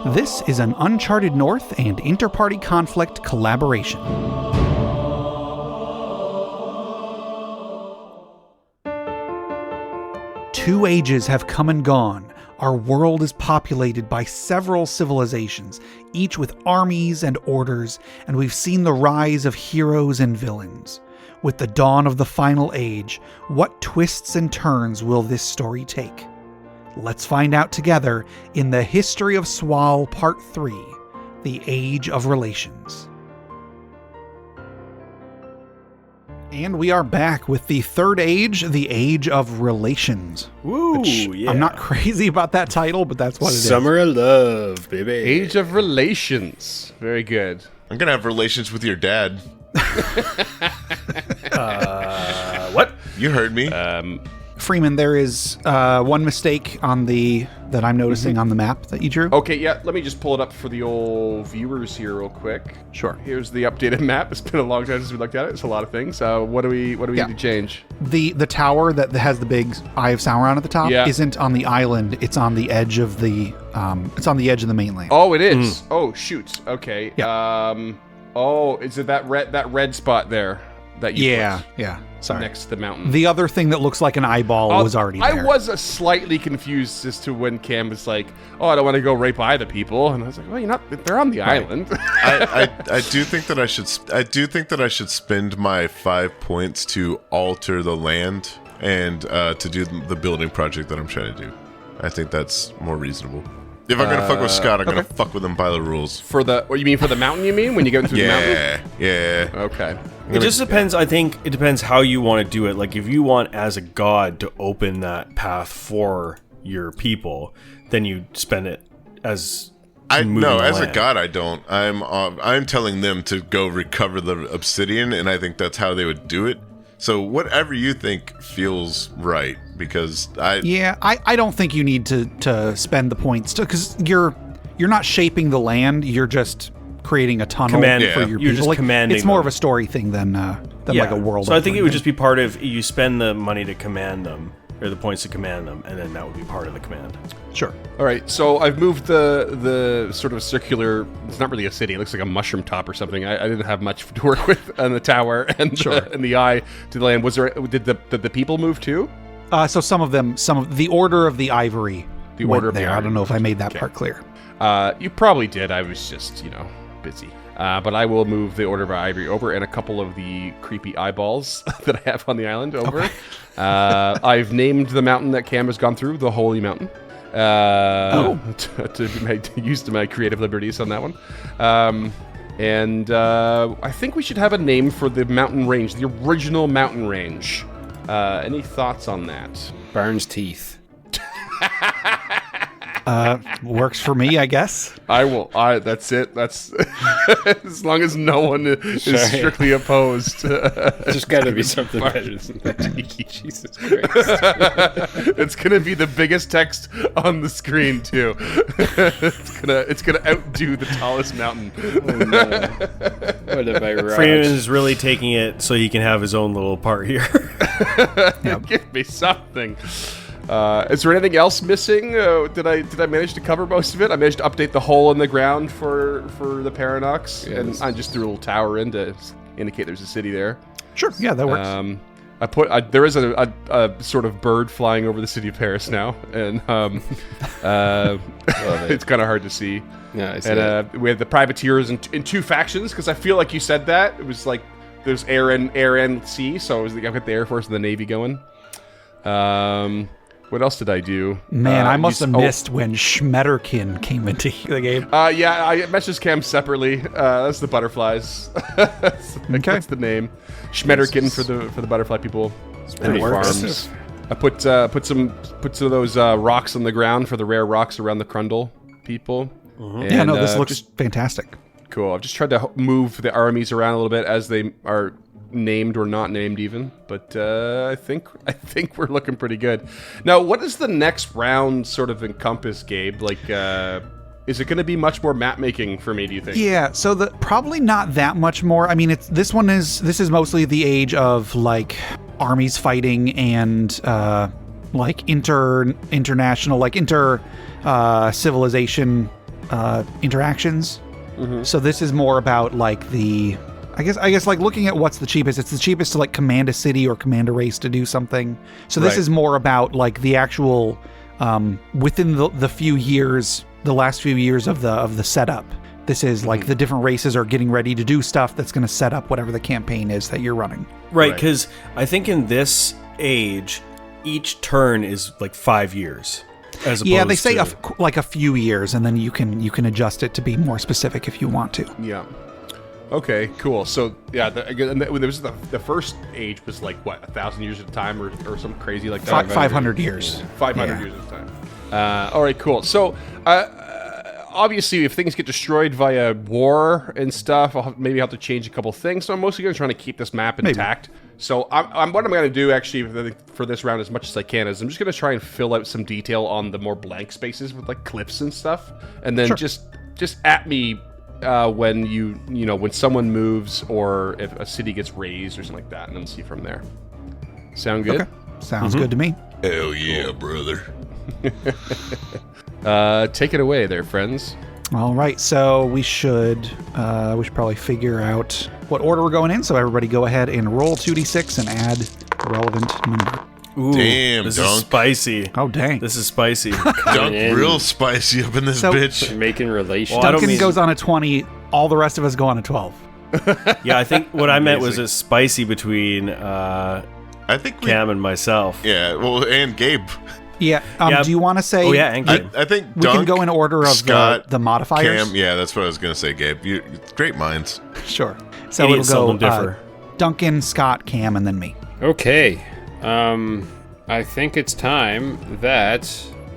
This is an Uncharted North and Interparty Conflict collaboration. Two ages have come and gone. Our world is populated by several civilizations, each with armies and orders, and we've seen the rise of heroes and villains. With the dawn of the final age, what twists and turns will this story take? Let's find out together in The History of Swal Part 3, The Age of Relations. And we are back with the third age, The Age of Relations. Woo, yeah. I'm not crazy about that title, but that's what it is. Summer of Love, baby. Age of Relations. Very good. I'm going to have relations with your dad. What? You heard me. Freeman, there is one mistake on that I'm noticing on the map that you drew. Okay, yeah, let me just pull it up for the old viewers here real quick. Sure. Here's the updated map. It's been a long time since we looked at it. It's a lot of things. What do we need to change? The tower that has the big Eye of Sauron at the top isn't on the island. It's on the edge of the mainland. Oh, it is. Oh, shoot. Okay. Yeah. Is it that red spot there that you put? Sorry. Next to the mountain. The other thing that looks like an eyeball was already there. I was slightly confused as to when Cam was like, "Oh, I don't want to go right by the people," and I was like, "Well, you're not. They're on the island." I do think that I should spend my 5 points to alter the land and to do the building project that I'm trying to do. I think that's more reasonable. If I'm gonna fuck with Scott, I'm gonna fuck with him by the rules. What you mean for the mountain? You mean when you get into the mountain? Yeah. Okay. It just depends. I think it depends how you want to do it. Like if you want as a god to open that path for your people, then you spend it as a god I don't. I'm telling them to go recover the obsidian, and I think that's how they would do it. So whatever you think feels right, because I don't think you need to spend the points because you're not shaping the land. You're just creating a tunnel for your people. Just commanding. It's more of a story thing than like a world. So I think it would just be part of you spend the money to command them or the points to command them, and then that would be part of the command. Sure. All right. So I've moved the sort of circular. It's not really a city. It looks like a mushroom top or something. I didn't have much to work with on the tower and the eye to the land. Did the people move too? So some of the order of the ivory. The order of there. the ivory. I don't know if I made that part clear. You probably did. I was just busy. But I will move the Order of Ivory over and a couple of the creepy eyeballs that I have on the island over. Okay. I've named the mountain that Cam has gone through the Holy Mountain. To use my creative liberties on that one. And I think we should have a name for the mountain range, the original mountain range. Any thoughts on that? Barnes Teeth. Works for me, I guess. That's it. That's as long as no one is strictly opposed. There's got to be something better than that. Jesus Christ! It's gonna be the biggest text on the screen too. It's gonna outdo the tallest mountain. Oh, no. What have I wrought? Freeman is really taking it so he can have his own little part here. Give me something. Is there anything else missing? Did I manage to cover most of it? I managed to update the hole in the ground for the Paranox, and I just threw a little tower in to indicate there's a city there. Sure, yeah, that works. There is a sort of bird flying over the city of Paris now, and it's kind of hard to see. Yeah, I see and we had the privateers in two factions because I feel like you said that it was like there's air and sea, so I've got the Air Force and the Navy going. What else did I do? Man, I must have missed when Schmetterkin came into the game. Yeah, I messaged Cam separately. That's the butterflies. That's the name. Schmetterkin for the butterfly people. Pretty farms. I put some of those rocks on the ground for the rare rocks around the Crundle people. Mm-hmm. And, this looks fantastic. Cool. I've just tried to move the armies around a little bit as they are named or not named even, but I think we're looking pretty good. Now, what does the next round sort of encompass, Gabe? Like, is it going to be much more map making for me, do you think? Yeah, so probably not that much more. I mean, this is mostly the age of like armies fighting and like international, like civilization interactions. So this is more about like I guess like looking at what's the cheapest. It's the cheapest to like command a city or command a race to do something. So this is more about like the actual within the last few years of the setup. This is like the different races are getting ready to do stuff that's going to set up whatever the campaign is that you're running. Right, because I think in this age, each turn is like 5 years. As opposed They say to... like a few years, and then you can adjust it to be more specific if you want to. Yeah. Okay, cool. So yeah, the first age was like what, 1,000 years at a time, or something crazy like that. 500 years. 500 years at a time. All right, cool. So obviously, if things get destroyed via war and stuff, I'll maybe have to change a couple things. So I'm mostly going to try to keep this map intact. So what I'm going to do actually for this round, as much as I can, is I'm just going to try and fill out some detail on the more blank spaces with like cliffs and stuff, and then just at me when when someone moves or if a city gets raised or something like that, and then see from there. Sound good? Okay. Sounds good to me. Hell yeah, brother. Take it away there, friends. All right, so we should probably figure out what order we're going in. So everybody go ahead and roll 2d6 and add a relevant number. Ooh, Damn, this Dunk. is spicy. Oh, dang. This is spicy. Dunk real spicy up in this bitch. Making relations. Well, I don't Duncan mean- goes on a 20. All the rest of us go on a 12. Yeah, I think what I meant was it's spicy between I think Cam and myself. Yeah, well, and Gabe. Yeah. Yeah. Do you want to say... Oh, yeah, and Gabe. I think We Dunk, can go in order of Scott, the modifiers. Cam. Yeah, that's what I was gonna say, Gabe. You great minds. Sure. So Idiots it'll seldom go differ. Duncan, Scott, Cam, and then me. Okay. I think it's time that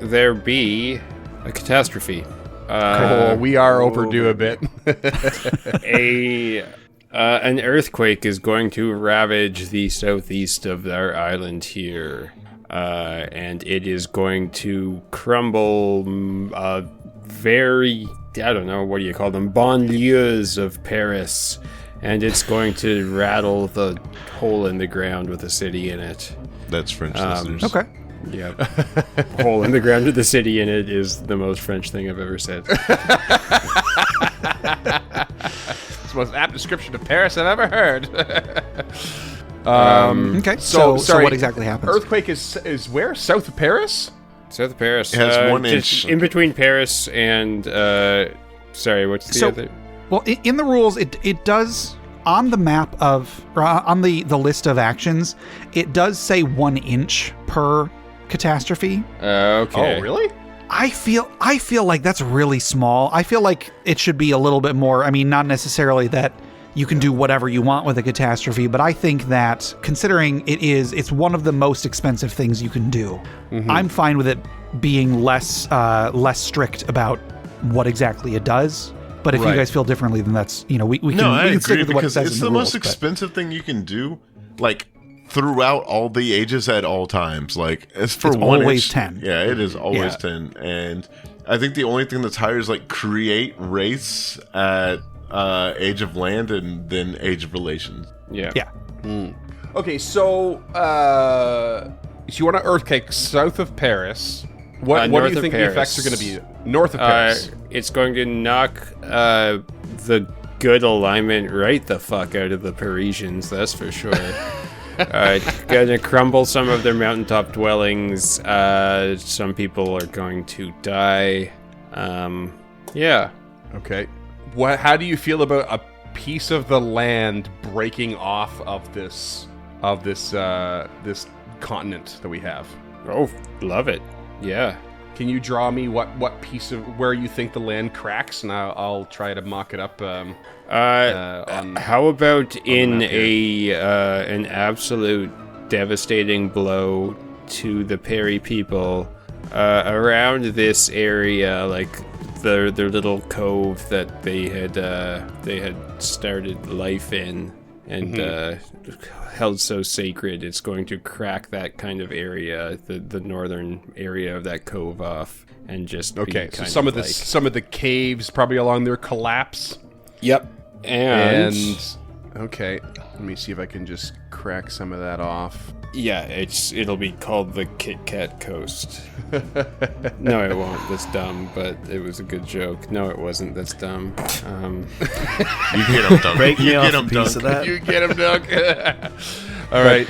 there be a catastrophe. We are overdue a bit. An earthquake is going to ravage the southeast of our island here, and it is going to crumble very, I don't know, what do you call them, banlieues of Paris, and it's going to rattle the hole in the ground with a city in it. That's French listeners. Okay. Yep. Hole in the ground with the city in it is the most French thing I've ever said. It's the most apt description of Paris I've ever heard. Okay. So sorry, what exactly happens? Earthquake is where? South of Paris? South of Paris. It has 1 just inch. in between Paris and sorry, what's the other? Well, in the rules, it does on the map of or on the list of actions, it does say 1 inch per catastrophe. Okay. Oh, really? I feel like that's really small. I feel like it should be a little bit more. I mean, not necessarily that you can do whatever you want with a catastrophe, but I think that considering it's one of the most expensive things you can do, I'm fine with it being less strict about what exactly it does. But if you guys feel differently, then that's, we can, I we can stick agree with what it because says it's in the rules, most but- expensive thing you can do, like throughout all the ages at all times. Like it's for It's 1 always inch. 10. Yeah, it is always Yeah. 10. And I think the only thing that's higher is like create race at Age of Land and then Age of Relations. Yeah. Yeah. Okay, so you want an earthquake south of Paris. What do north you of think the effects are Paris. going to be? North of Paris. It's going to knock the good alignment right the fuck out of the Parisians, that's for sure. Gonna crumble some of their mountaintop dwellings. Some people are going to die. Yeah. Okay. How do you feel about a piece of the land breaking off of this this continent that we have? Oh, love it. Yeah. Can you draw me what piece of where you think the land cracks, and I'll try to mock it up. How about in an absolute devastating blow to the Perry people around this area, like their little cove that they had started life in and held so sacred, it's going to crack that kind of area, the northern area of that cove off, and just Okay, be so kind some of like, some of the caves probably along there collapse. Yep. And Okay, let me see if I can just crack some of that off. Yeah, it'll be called the Kit Kat Coast. No, it won't. That's dumb, but it was a good joke. No, it wasn't. That's dumb. You get him, Duncan. Break me You off get a him, piece of Duncan. that. You get him, Doug. All right.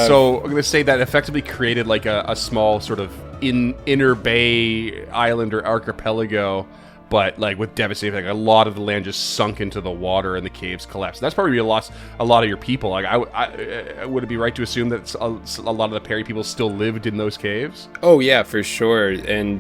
So I'm going to say that effectively created like a small sort of inner bay island or archipelago, but like with devastating, like a lot of the land just sunk into the water and the caves collapsed. That's probably a lot of your people. Like, I would it be right to assume that a lot of the Perry people still lived in those caves? Oh yeah, for sure. And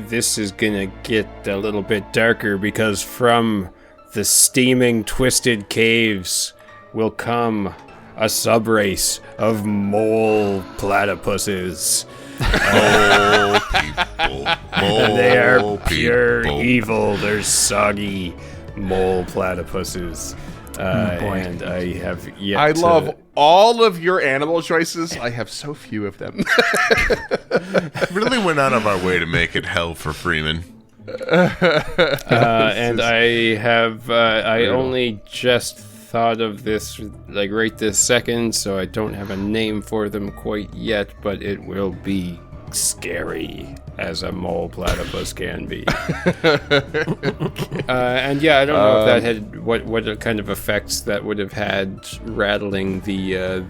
this is gonna get a little bit darker because from the steaming, twisted caves will come a subrace of mole platypuses. Oh, people. And they are Oh, pure people. evil. They're soggy mole platypuses. And I have yet I to... love all of your animal choices. I have so few of them. Really went out of our way to make it hell for Freeman. and I have... I only just thought of this like right this second, so I don't have a name for them quite yet, but it will be scary as a mole platypus can be. And yeah, I don't know if that had what kind of effects that would have had rattling the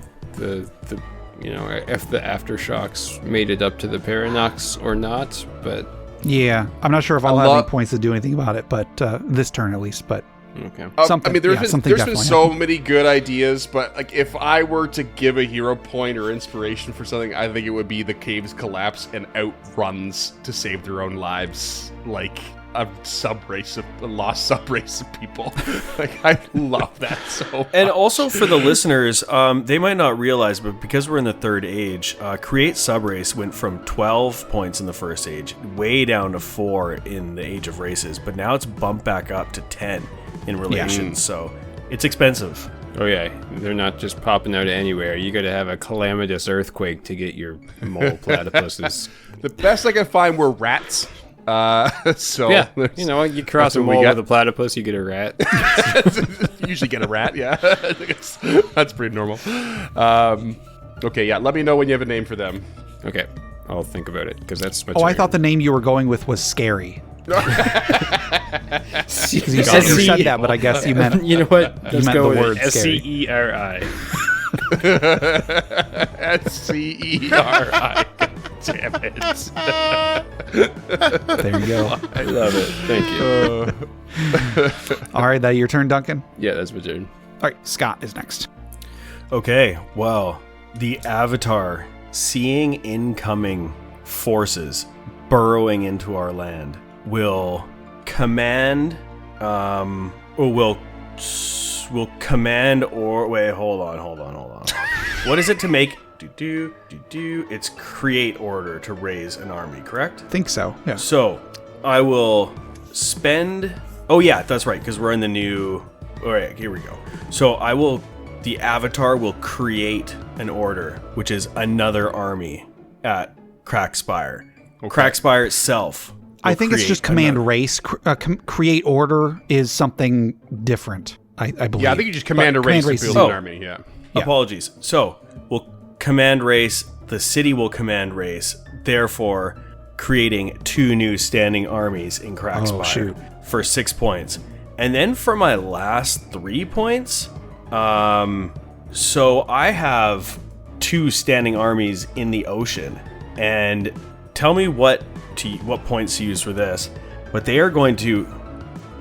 you know, if the aftershocks made it up to the Paranox or not, but Yeah, I'm not sure if I'll have any points to do anything about it, but this turn at least. But okay. something. I mean, there's something been definitely so happened. many good ideas, but like if I were to give a hero point or inspiration for something, I think it would be the caves collapse and outruns to save their own lives, like a lost subrace of people. Like, I love that so much. And also for the listeners, they might not realize, but because we're in the third age, create subrace went from 12 points in the first age, way down to 4 in the age of races, but now it's bumped back up to 10 in relations, so it's expensive. Oh yeah, they're not just popping out of anywhere. You got to have a calamitous earthquake to get your mole platypuses. The best I can find were rats. So Yeah, you know, you cross a what we mole got. with a platypus, you get a rat. You usually get a rat, yeah. I think that's pretty normal. Okay, yeah, let me know when you have a name for them. Okay, I'll think about it because that's my Oh, I turn. thought the name you were going with was Scary. you You said that, but I guess you meant. You know what? Let's meant go the with word it. scary. SCERI. SCERI. Damn it. There you go. I love it. Thank you. All right, that your turn, Duncan. Yeah, that's my turn. All right, Scott is next. Okay, well, the Avatar, seeing incoming forces burrowing into our land, will command, will command or wait, hold on. What is it to make? It's create order to raise an army, correct? Think so. Yeah. So, I will spend. Oh yeah, that's right, because we're in the new. All right, here we go. So the Avatar will create an order, which is another army at Crackspire. Crackspire itself. I think it's create just command another- race. Create order is something different. I believe. Yeah, I think you just command a race to race build is- an army, yeah. Yeah. Apologies. So, we'll command race, the city will command race, therefore creating 2 new standing armies in Crackspire shoot. for 6 points. And then for my last 3 points, so I have 2 standing armies in the ocean. And tell me what points to use for this, but they are going to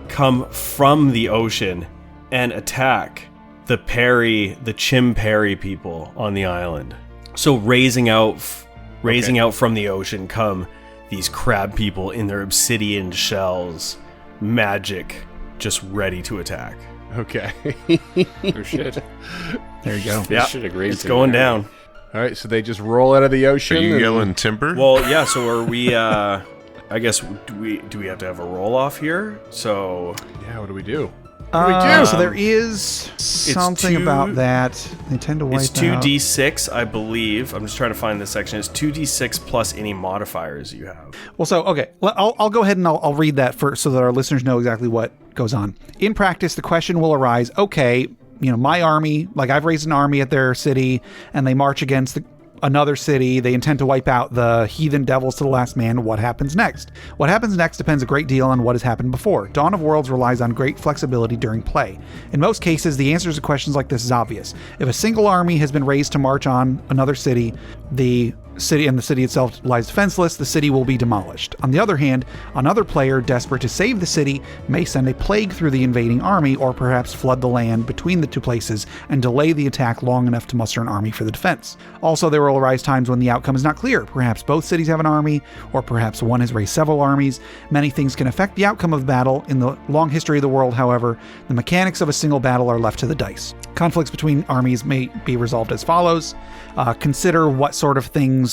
come from the ocean and attack the Chimperi people on the island. So raising out from the ocean come these crab people in their obsidian shells, magic, just ready to attack. Okay. Oh shit. There you go. Yeah, should have raised it's it going there. down. All right, so they just roll out of the Are ocean. you and- yelling timber? Well, yeah. So are we? I guess do we have to have a roll off here? So Yeah, what do we do? So there is something 2 about that. They tend to wipe it's out. 2d6, I believe. I'm just trying to find this section. It's 2d6 plus any modifiers you have. Well, so, okay, I'll go ahead and I'll read that first so that our listeners know exactly what goes on. In practice, the question will arise, okay, my army, like I've raised an army at their city, and they march against another city. They intend to wipe out the heathen devils to the last man. What happens next? What happens next depends a great deal on what has happened before. Dawn of Worlds relies on great flexibility during play. In most cases, the answers to questions like this is obvious. If a single army has been raised to march on another city, the city itself lies defenseless, the city will be demolished. On the other hand, another player desperate to save the city may send a plague through the invading army, or perhaps flood the land between the two places and delay the attack long enough to muster an army for the defense. Also, there will arise times when the outcome is not clear. Perhaps both cities have an army, or perhaps one has raised several armies. Many things can affect the outcome of the battle. In the long history of the world, however, the mechanics of a single battle are left to the dice. Conflicts between armies may be resolved as follows. Consider what sort of things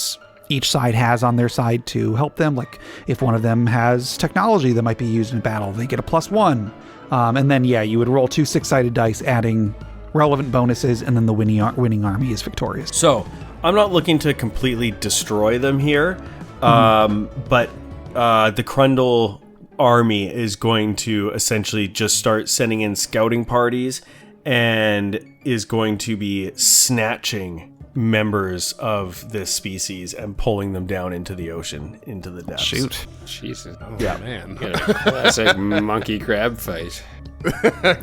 each side has on their side to help them. Like if one of them has technology that might be used in battle, they get a +1. And then, you would roll 2 6-sided dice, adding relevant bonuses, and then the winning army is victorious. So I'm not looking to completely destroy them here, but the Krundle army is going to essentially just start sending in scouting parties and is going to be snatching members of this species and pulling them down into the ocean, into the depths. Shoot. Jesus. Oh, Yeah. man. You know, classic monkey crab fight.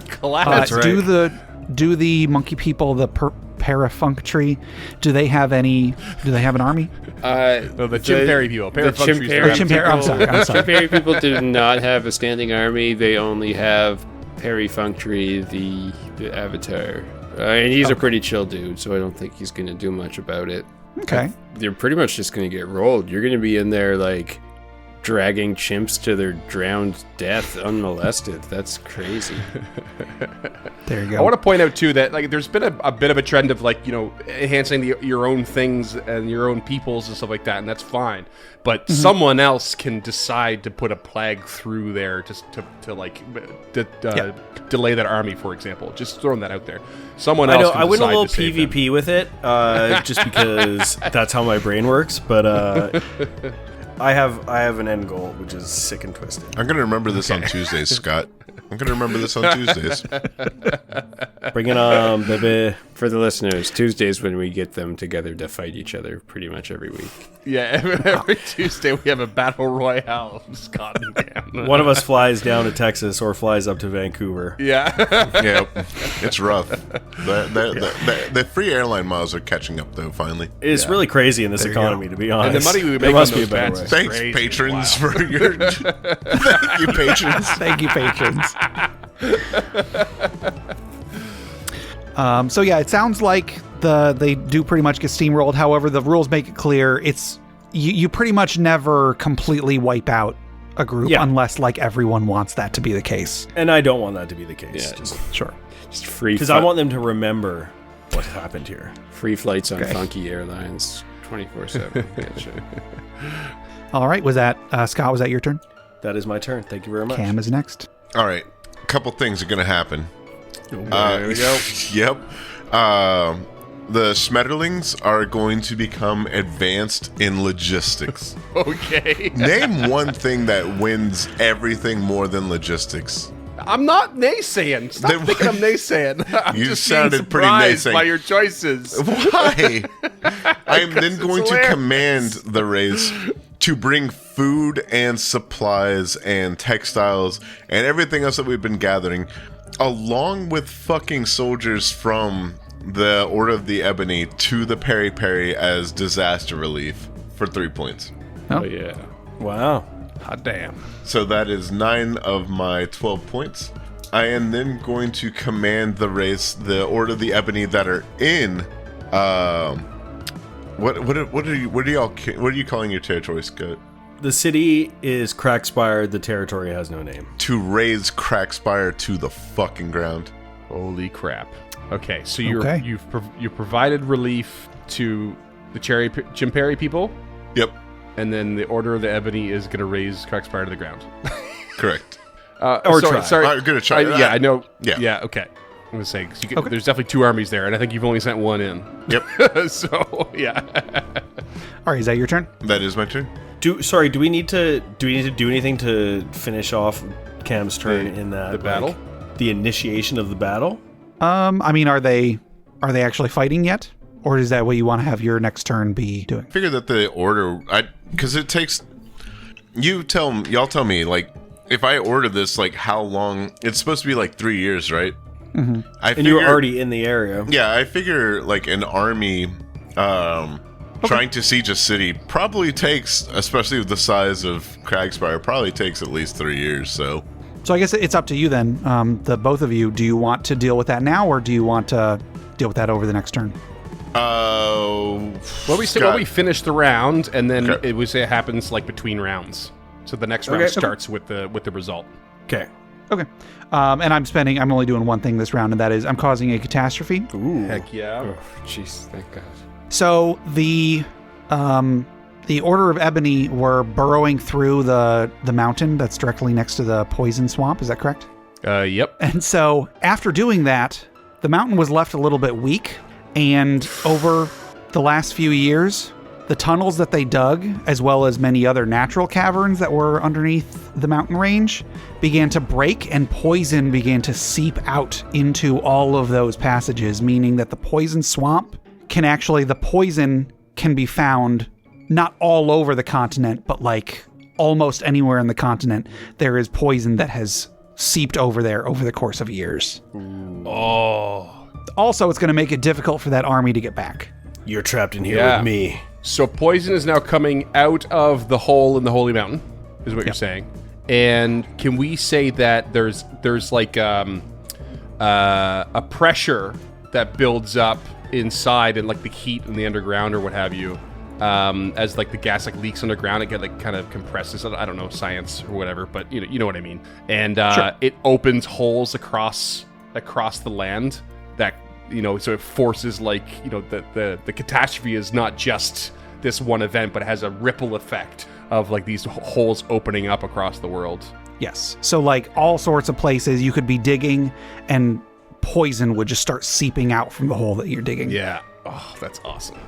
Classic. right. Do the monkey people, the parafunctory, do they have an army? No, the Chimperry people. Parafunctory I'm sorry. Chimperry people do not have a standing army. They only have Perifunctory, the avatar. And he's a pretty chill dude, so I don't think he's going to do much about it. Okay. You're pretty much just going to get rolled. You're going to be in there, like, dragging chimps to their drowned death unmolested. That's crazy. There you go. I want to point out too that like there's been a bit of a trend of like enhancing your own things and your own peoples and stuff like that, and that's fine. But someone else can decide to put a plague through there just to delay that army, for example. Just throwing that out there. Someone else. I went a little to save PvP with it, just because that's how my brain works. But I have an end goal, which is sick and twisted. I'm going to remember this on Tuesdays, Scott. I'm going to remember this on Tuesdays. Bring it on, baby. For the listeners, Tuesdays when we get them together to fight each other pretty much every week. Yeah, every Tuesday we have a battle royale. Scott and Cam. One of us flies down to Texas or flies up to Vancouver. Yeah. Yeah, it's rough. The free airline miles are catching up, though, finally. It's really crazy in this economy, to be honest. And the money we There make must on be a those better bets way. is Thanks, crazy. patrons, Wow. for your... Thank you, patrons. Thank you, patrons. So yeah, it sounds like they do pretty much get steamrolled. However, the rules make it clear it's you pretty much never completely wipe out a group unless like everyone wants that to be the case. And I don't want that to be the case. Yeah. Just Sure. Just free because I want them to remember what happened here. free flights on Okay. Funky Airlines 24/7. Gotcha. All right. Was that Scott? Was that your turn? That is my turn. Thank you very much. Cam is next. All right, a couple things are going to happen. There we go. Yep. The Schmetterlings are going to become advanced in logistics. Okay. Name one thing that wins everything more than logistics. I'm not naysaying. Stop Then thinking why- I'm naysaying. I'm You just being sounded pretty surprised naysaying. by your choices. Why? I am then it's going to hilarious. command the race to bring food and supplies and textiles and everything else that we've been gathering, along with fucking soldiers from the Order of the Ebony to the Peri Peri as disaster relief for 3 points. Oh, yeah. Wow. Hot damn. So that is 9 of my 12 points. I am then going to command the race, the Order of the Ebony that are in. What are you calling your territory, Scott? The city is Crackspire. The territory has no name. To raise Crackspire to the fucking ground. Holy crap. Okay, so Okay. you've provided relief to the Chimperry people, Yep, and then the Order of the Ebony is going to raise Crackspire to the ground. correct. Or sorry, try. Sorry. I'm gonna try. Yeah, I know. Yeah. Okay. I'm going to say, 'cause there's definitely 2 armies there, and I think you've only sent 1 in. Yep, So, yeah. All right. Is that your turn? that is my turn. Do we need to do anything to finish off Cam's turn in that the battle? the initiation of the battle? I mean, are they actually fighting yet? Or is that what you want to have your next turn be doing? I figure that the order, because it takes, y'all tell me, like, if I order this, like, how long, it's supposed to be like 3 years, right? Mm-hmm. And you were already in the area. Yeah, I figure, like, an army, trying to siege a city probably takes, especially with the size of Cragspire, probably takes at least 3 years, so. So I guess it's up to you then, the both of you. Do you want to deal with that now, or do you want to deal with that over the next turn? Well, we finish the round, and then it happens like between rounds. So the next round starts with the result. Okay. Okay. And I'm only doing one thing this round, and that is I'm causing a catastrophe. Ooh. Heck yeah. Oh, jeez, thank God. So the Order of Ebony were burrowing through the mountain that's directly next to the poison swamp. Is that correct? Yep. And so after doing that, the mountain was left a little bit weak. And over the last few years, the tunnels that they dug, as well as many other natural caverns that were underneath the mountain range, began to break, and poison began to seep out into all of those passages, meaning that the poison swamp the poison can be found not all over the continent, but like almost anywhere in the continent, there is poison that has seeped over there over the course of years. Oh. Also, it's going to make it difficult for that army to get back. You're trapped in here with me. So poison is now coming out of the hole in the Holy Mountain, is what you're saying. And can we say that there's like a pressure that builds up inside, and like the heat in the underground or what have you, as like the gas like leaks underground, it like kind of compresses. I don't know science or whatever, but you know what I mean. And it opens holes across the land. That, so it forces the catastrophe is not just this one event, but it has a ripple effect of like these holes opening up across the world. Yes. So like all sorts of places you could be digging, and poison would just start seeping out from the hole that you're digging. Yeah. Oh, that's awesome.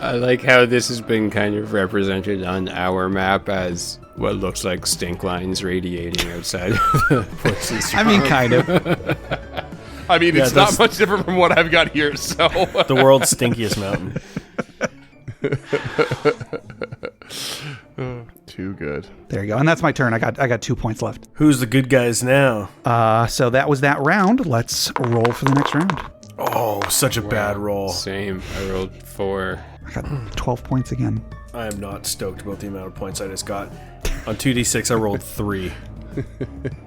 I like how this has been kind of represented on our map as what looks like stink lines radiating outside of the poison swamp. I mean, kind of. I mean, it's not much different from what I've got here, so. The world's stinkiest mountain. Too good. There you go. And that's my turn. I got 2 points left. Who's the good guys now? So that was that round. Let's roll for the next round. Oh, such a bad roll. Same. I rolled 4. I got 12 points again. I am not stoked about the amount of points I just got. On 2d6, I rolled 3.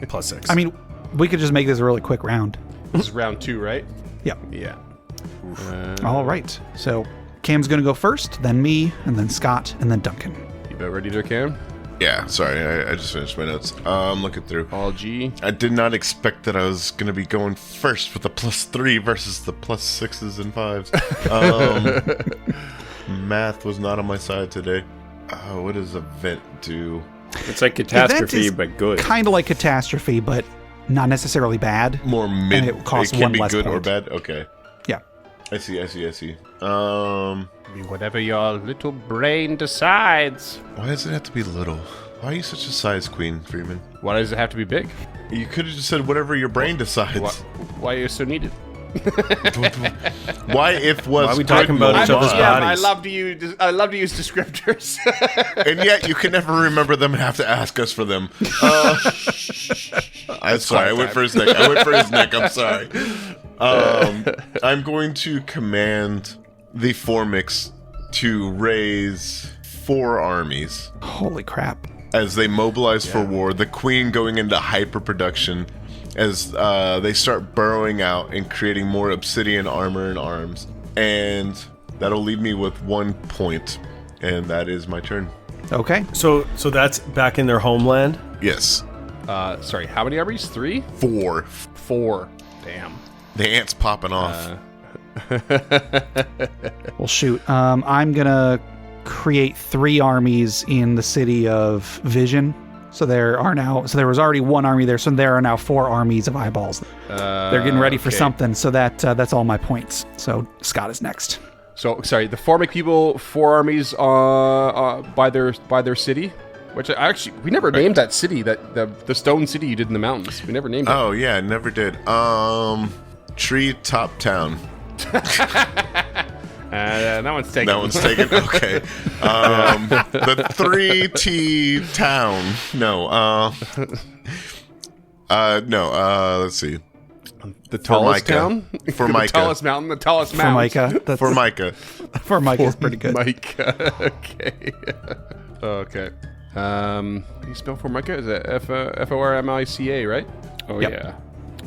Plus 6. I mean, we could just make this a really quick round. This is round 2, right? Yep. Yeah. All right. So Cam's going to go first, then me, and then Scott, and then Duncan. You about ready there, Cam? Yeah, sorry, I just finished my notes. I'm looking through. All G. I did not expect that I was going to be going first with the +3 versus the +6s and 5s. Math was not on my side today. What does event do? It's like catastrophe, but good. Kind of like catastrophe, but not necessarily bad. More mid. And it costs it can one be less good point. or bad? Okay. Yeah. I see. Whatever your little brain decides. Why does it have to be little? Why are you such a size queen, Freeman? Why does it have to be big? You could have just said whatever your brain decides. Why are you so needed? Why are we talking about each other's bodies? I love to use descriptors. And yet you can never remember them and have to ask us for them. I'm sorry. I went for his neck. I'm sorry. I'm going to command the Formix to raise 4 armies. Holy crap. As they mobilize for war, the queen going into hyper-production as they start burrowing out and creating more obsidian armor and arms. And that'll leave me with 1 point, and that is my turn. Okay. So that's back in their homeland? Yes. Sorry, how many armies? 3? 4. 4. Damn. The ant's popping off. Well, shoot. I'm going to create 3 armies in the city of Vision. So there was already 1 army there, so there are now 4 armies of eyeballs. They're getting ready for something, so that's all my points. So Scott is next. So sorry, the Formic people, 4 armies by their city. Which we never named that city, that the stone city you did in the mountains. We never named it. Oh yeah, never did. Tree Top Town. That one's taken. That one's taken. Okay. The 3T Town. No. No. Let's see. The tallest Formica. town? Formica. The tallest mountain, the tallest mountain. Formica. Formica. Formica is pretty good. Formica. Okay. Okay. You spell Formica? Is it Formica, right? Oh, Yep. yeah.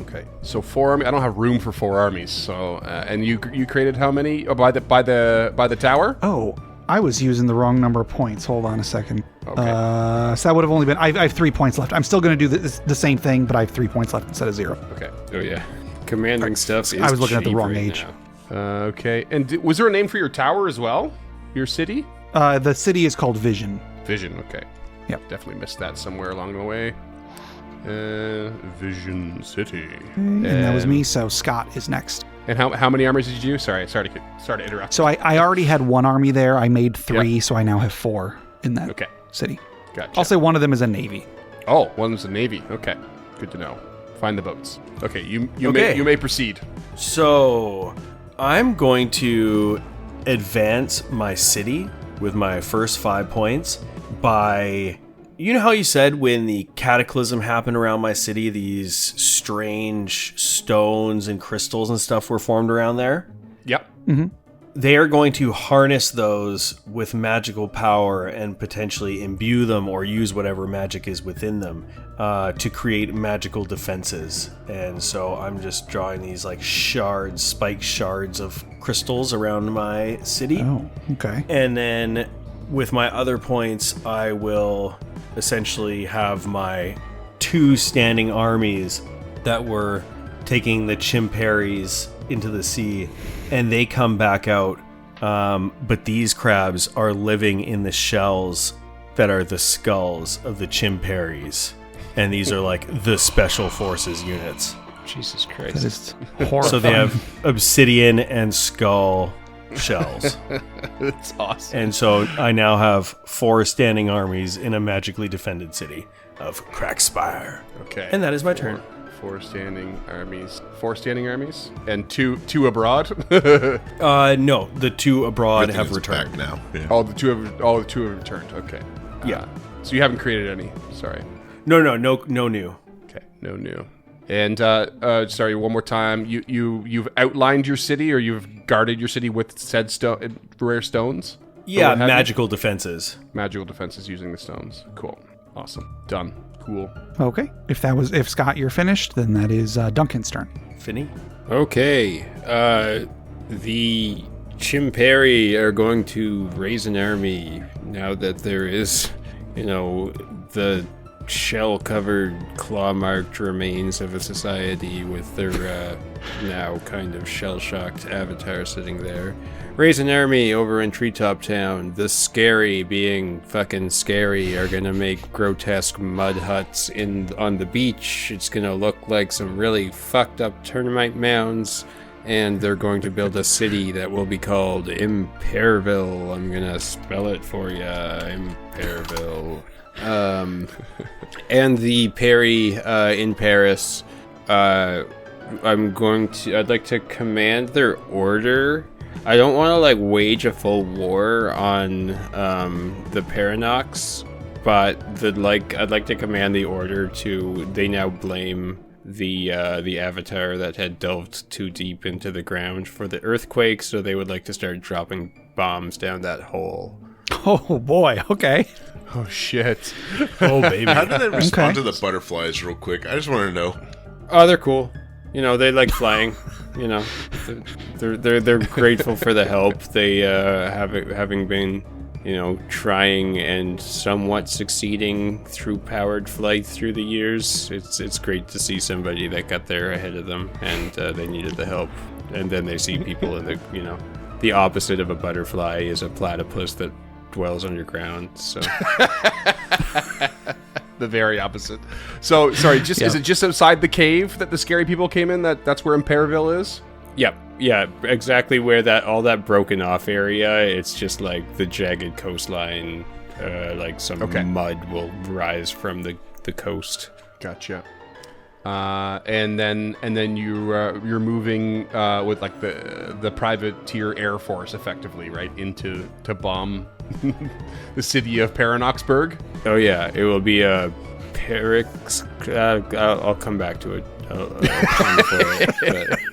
Okay. So 4 armies. I don't have room for 4 armies. So and you created how many? Oh, by the tower? Oh, I was using the wrong number of points. Hold on a second. Okay. So that would have only been... I have 3 points left. I'm still going to do the same thing, but I have 3 points left instead of 0. Okay. Oh, yeah. Commanding stuff is I was looking at the cheap wrong right age. now. Okay. And was there a name for your tower as well? Your city? The city is called Vision. Vision. Okay. Yep. Definitely missed that somewhere along the way. Vision City. And that was me, so Scott is next. And how many armies did you do? Sorry to interrupt. So I already had 1 army there. I made 3, so I now have 4 in that Okay. city. Gotcha. I'll say one of them is a navy. Oh, one was the Navy. Okay. Good to know. Find the boats. Okay, you Okay. may proceed. So, I'm going to advance my city with my first 5 points by... You know how you said when the cataclysm happened around my city, these strange stones and crystals and stuff were formed around there? Yep. They are going to harness those with magical power and potentially imbue them or use whatever magic is within them to create magical defenses. And so I'm just drawing these like shards, spike shards of crystals around my city. Oh, okay. And then with my other points, I will essentially have my 2 standing armies that were taking the chimperies into the sea, and they come back out. But these crabs are living in the shells that are the skulls of the chimperies. And these are like the special forces units. Jesus That Christ. is horrifying. So they have obsidian and skull shells. That's awesome. And so I now have 4 standing armies in a magically defended city of Crackspire. Okay. And that is my turn. 4 standing armies. 4 standing armies? And two abroad? No, the 2 abroad Good thing have it's returned. back now. Yeah. the two have returned. Okay. Yeah. So you haven't created any. Sorry. No new. Okay. No new. And sorry, one more time. You've outlined your city, or you've guarded your city with said rare stones? Yeah, what have you? magical defenses. Magical defenses using the stones. Cool. Awesome. Done. Cool. Okay. If Scott, you're finished, then that is Duncan's turn. Finny? Okay. The Chimperi are going to raise an army now that there is, the shell-covered, claw-marked remains of a society with their now kind of shell-shocked avatar sitting there. Raise an army over in Treetop Town. The scary, being fucking scary, are gonna make grotesque mud huts on the beach. It's gonna look like some really fucked up termite mounds, and they're going to build a city that will be called Imperville. I'm gonna spell it for ya. Imperville. And the Perry in Paris, I'd like to command their order. I don't want to wage a full war on the Paranox, but I'd like to command the order to. They now blame the avatar that had delved too deep into the ground for the earthquake, so they would like to start dropping bombs down that hole. Oh boy. Okay. Oh shit. Oh, baby. How did they respond Okay. to the butterflies real quick? I just want to know. Oh, they're cool. They like flying. They're grateful for the help. They having been, trying and somewhat succeeding through powered flight through the years. It's great to see somebody that got there ahead of them, and they needed the help. And then they see people in the opposite of a butterfly is a platypus that dwells underground. So. The very opposite. So, sorry, is it just outside the cave that the scary people came in? That's where Imperville is? Yep. Yeah, exactly where all that broken off area. It's just like the jagged coastline like some Okay. mud will rise from the coast. Gotcha. And then you're moving with like the privateer air force effectively, right, to bomb the city of Paranoxburg. Oh yeah, it will be a Perix. I'll come back to it. I'll plan for it,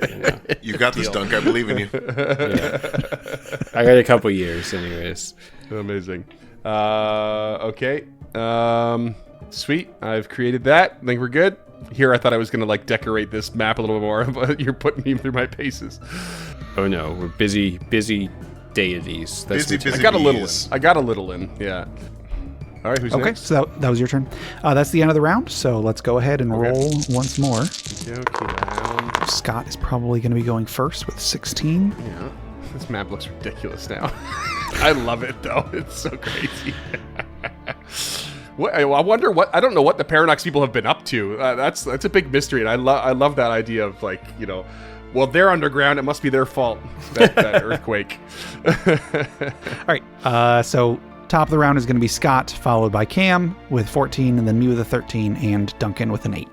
but, you know. You got this, Dunk. I believe in you. I got a couple years, anyways. Amazing. Okay. Sweet. I've created that. I think we're good. Here, I thought I was gonna like decorate this map a little bit more, but you're putting me through my paces. Oh no, we're busy deities. That's Busy, what- busy. I got a little in. bees. I got a little in. Yeah. All right. Who's Okay, next? so that was your turn. That's the end of the round, so let's go ahead and roll once more. Okay. Round. Scott is probably going to be going first with 16. Yeah. This map looks ridiculous now. I love it though. It's so crazy. I wonder what, I don't know what the Paranox people have been up to. That's a big mystery, and I love that idea of like, you know, well, they're underground, it must be their fault, that earthquake. All right, so top of the round is going to be Scott, followed by Cam with 14, and then me with a 13, and Duncan with an 8.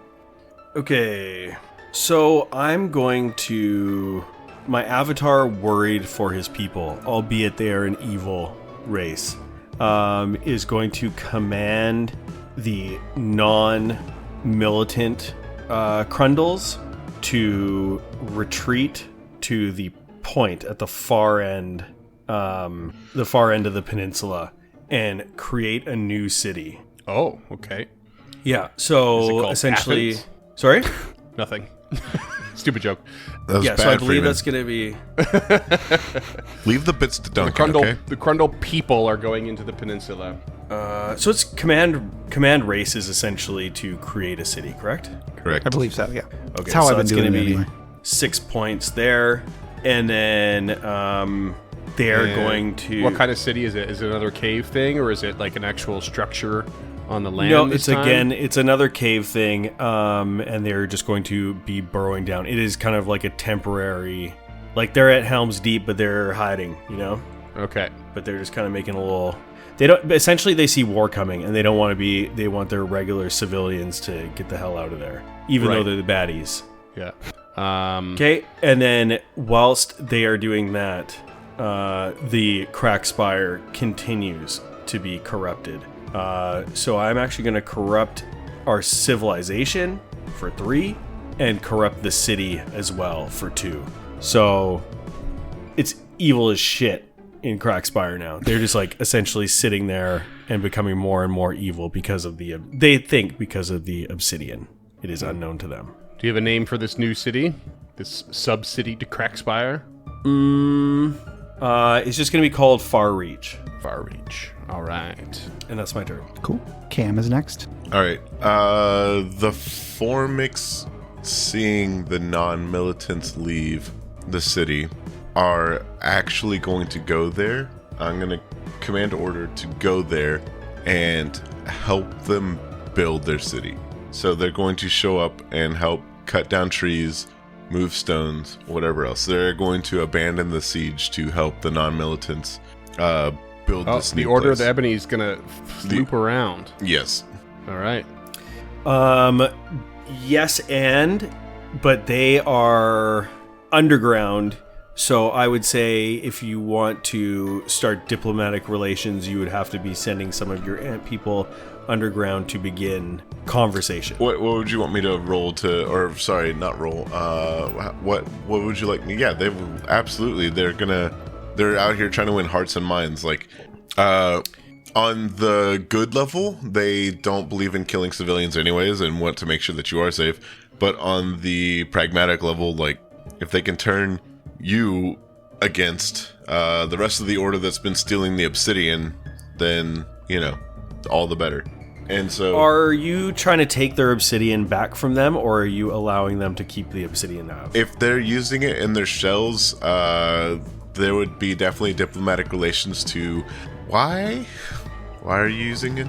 Okay, so I'm going to... My avatar worried for his people, albeit they are an evil race, is going to command the non-militant Crundles to retreat to the point at the far end of the peninsula and create a new city. Oh, okay. Yeah, Is it so called essentially... Athens? Sorry? Nothing. Stupid joke. That was Yeah, so bad, I believe Freeman. that's going to be... Leave the bits to The Duncan, okay? Crundle people are going into the peninsula. So it's command race is essentially to create a city, correct? Correct. I believe so, yeah. Okay, That's how so I've been that's doing gonna it be anyway. 6 points there, and then they are And going to. What kind of city is it? Is it another cave thing, or is it like an actual structure on the land? No, this it's time? again, it's another cave thing, and they're just going to be burrowing down. It is kind of like a temporary, like they're at Helm's Deep, but they're hiding, you know. Okay. But they're just kind of making a little. They don't. Essentially, they see war coming, and they don't want to be. They want their regular civilians to get the hell out of there, even though Right. they're the baddies. Yeah. Okay, and then whilst they are doing that, the crack spire continues to be corrupted. So I'm actually going to corrupt our civilization for 3, and corrupt the city as well for 2. So it's evil as shit in Crackspire now. They're just like essentially sitting there and becoming more and more evil because of the obsidian. It is unknown to them. Do you have a name for this new city? This sub-city to Crackspire? It's just going to be called Far Reach, Far Reach. All right. and that's my turn. Cool. Cam is next. All right. The Formix, seeing the non-militants leave the city, are actually going to go there. I'm going to command order to go there and help them build their city. So they're going to show up and help cut down trees, move stones, whatever else. They're going to abandon the siege to help the non-militants build Oh, this the new Order place. of the Ebony is going to loop around. Yes. All right. Yes, but they are underground. So I would say if you want to start diplomatic relations, you would have to be sending some of your ant people underground to begin conversation. What would you want me to roll to, or sorry, not roll? What would you like me? Yeah, they will absolutely. They're out here trying to win hearts and minds. Like, on the good level, they don't believe in killing civilians anyways, and want to make sure that you are safe. But on the pragmatic level, like, if they can turn you against the rest of the order that's been stealing the obsidian, then all the better. And so, Are you trying to take their obsidian back from them, or are you allowing them to keep the obsidian out? if they're using it in their shells, there would be definitely diplomatic relations to why are you using it?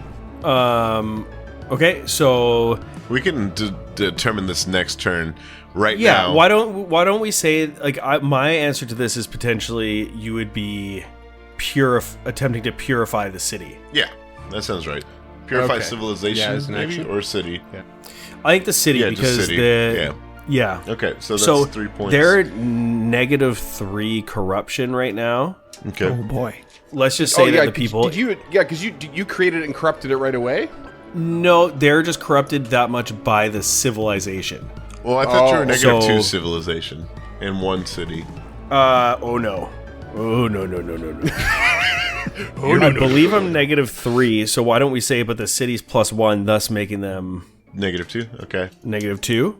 Okay, so We can determine this next turn right yeah, now. why don't we say, like, my answer to this is potentially you would be attempting to purify the city. Yeah. that sounds right. Purify Okay. civilization, Yeah, as an maybe, action. or city. I think the city Yeah, just because city. yeah. Okay, so that's 3 points. They're -3 corruption right now. Okay. Oh boy. Let's just say that the people. Because you created it and corrupted it right away. No, they're just corrupted that much by the civilization. Well, I thought you were so- -2 civilization in one city. Oh no. Oh no. I believe I'm -3, so why don't we say but the city's +1, thus making them -2. Okay. -2?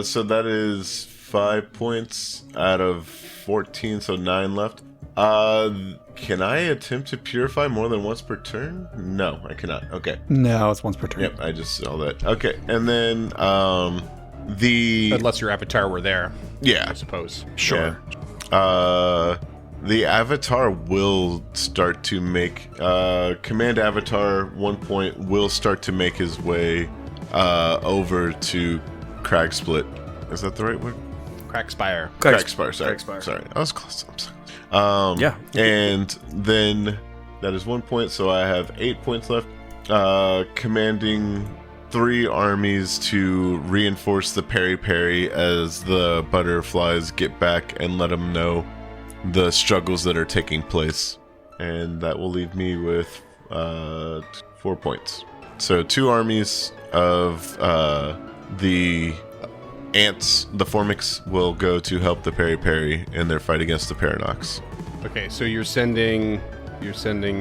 So that is 5 points out of 14, so 9 left. Can I attempt to purify more than once per turn? No, I cannot. Okay. No, it's once per turn. Yep, I just saw that. Okay, and then the Unless your avatar were there, yeah, I suppose. Sure. Yeah. The avatar will start to make command avatar 1 point will start to make his way over to Crag Split. Is that the right word? Crackspire. Crackspire. Sorry. Crackspire. Sorry, I was close. I'm sorry. Yeah. And then that is 1 point, so I have 8 points left. Commanding 3 armies to reinforce the peri-peri as the butterflies get back and let them know the struggles that are taking place. And that will leave me with 4 points. So 2 armies of the ants, the Formix, will go to help the peri-peri in their fight against the Paradox. Okay, so you're sending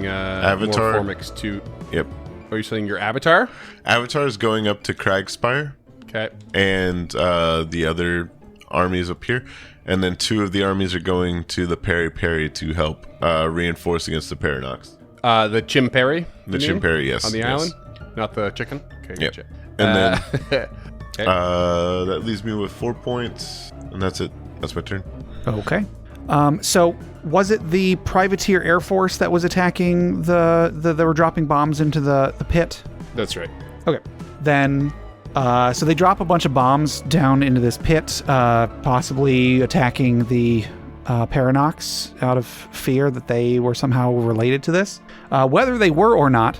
Avatar. more Formix to. Yep. Are you sending your avatar? Avatar is going up to Cragspire, Okay. and the other armies up here. And then 2 of the armies are going to the peri-peri to help reinforce against the Paradox. The Chimperi? The you mean? Chimperi, yes. On the yes. island? Not the chicken? Okay, Yep. gotcha. And then Okay. that leaves me with 4 points, and that's it. That's my turn. Okay. So was it the privateer air force that was attacking they were dropping bombs into the pit? That's right. Okay. Then, so they drop a bunch of bombs down into this pit, possibly attacking the Paranox out of fear that they were somehow related to this. Whether they were or not,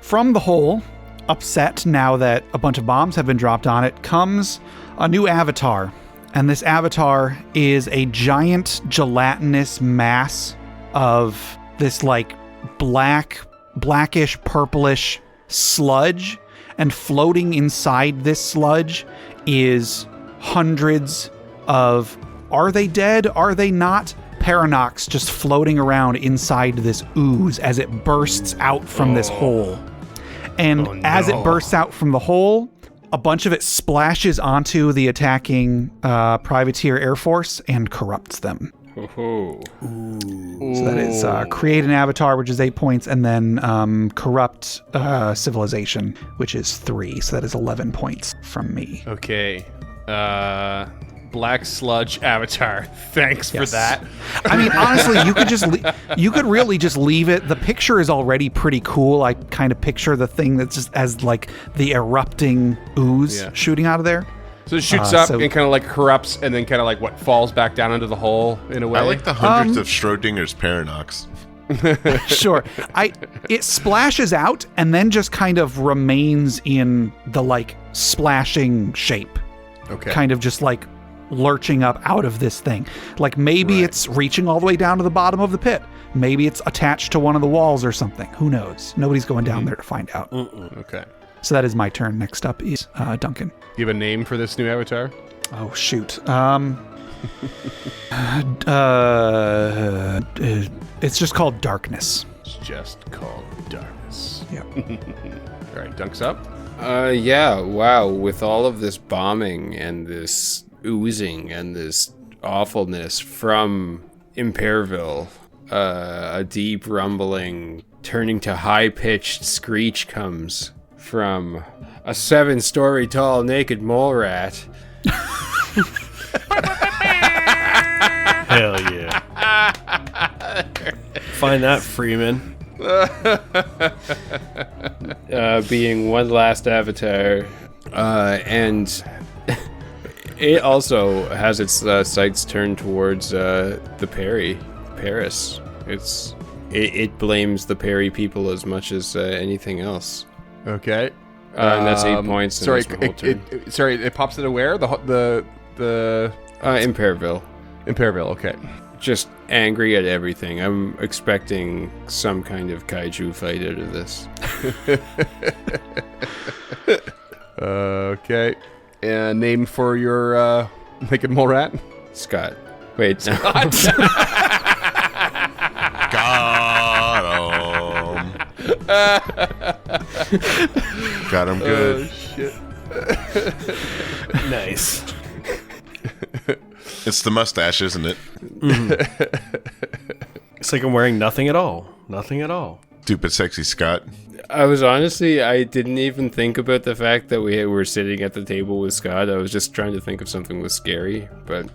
from the hole, upset now that a bunch of bombs have been dropped on it, comes a new avatar. And this avatar is a giant gelatinous mass of this like blackish, purplish sludge. And floating inside this sludge is hundreds of, are they dead? Are they not? Paranox just floating around inside this ooze as it bursts out from this hole. And as it bursts out from the hole, a bunch of it splashes onto the attacking privateer air force and corrupts them. Oh. So that is create an avatar, which is 8 points, and then corrupt civilization, which is 3. So that is 11 points from me. Okay. Black sludge avatar. Thanks for that. I mean, honestly, you could really just leave it. The picture is already pretty cool. I kind of picture the thing that's just as like the erupting ooze shooting out of there. So it shoots up and kind of like corrupts and then kind of like falls back down into the hole in a way. I like the hundreds of Schrodinger's Paranox. Sure. It splashes out and then just kind of remains in the like splashing shape. Okay. Kind of just like lurching up out of this thing. Like maybe it's reaching all the way down to the bottom of the pit. Maybe it's attached to one of the walls or something. Who knows? Nobody's going down there to find out. Okay. So that is my turn. Next up is Duncan. Do you have a name for this new avatar? Oh, shoot. It's just called Darkness. It's just called Darkness. Yeah. All right, Dunk's up. Yeah, wow. With all of this bombing and this oozing and this awfulness from Imperville, a deep rumbling turning to high-pitched screech comes from a 7-story tall naked mole rat. Hell yeah. Find that, Freeman. Being one last avatar, and it also has its sights turned towards the Paris. It's it blames the Perry people as much as anything else. Okay. And that's 8 points. Sorry, and that's my whole turn. it pops it where? The In Perryville. In Perryville, okay. Just angry at everything. I'm expecting some kind of kaiju fight out of this. Okay. And name for your naked mole rat? Scott. Wait, no. Got him. Got him good. Oh, shit. Nice. It's the mustache, isn't it? It's like I'm wearing nothing at all. Nothing at all. Stupid sexy Scott. I didn't even think about the fact that we were sitting at the table with Scott. I was just trying to think of something was scary, but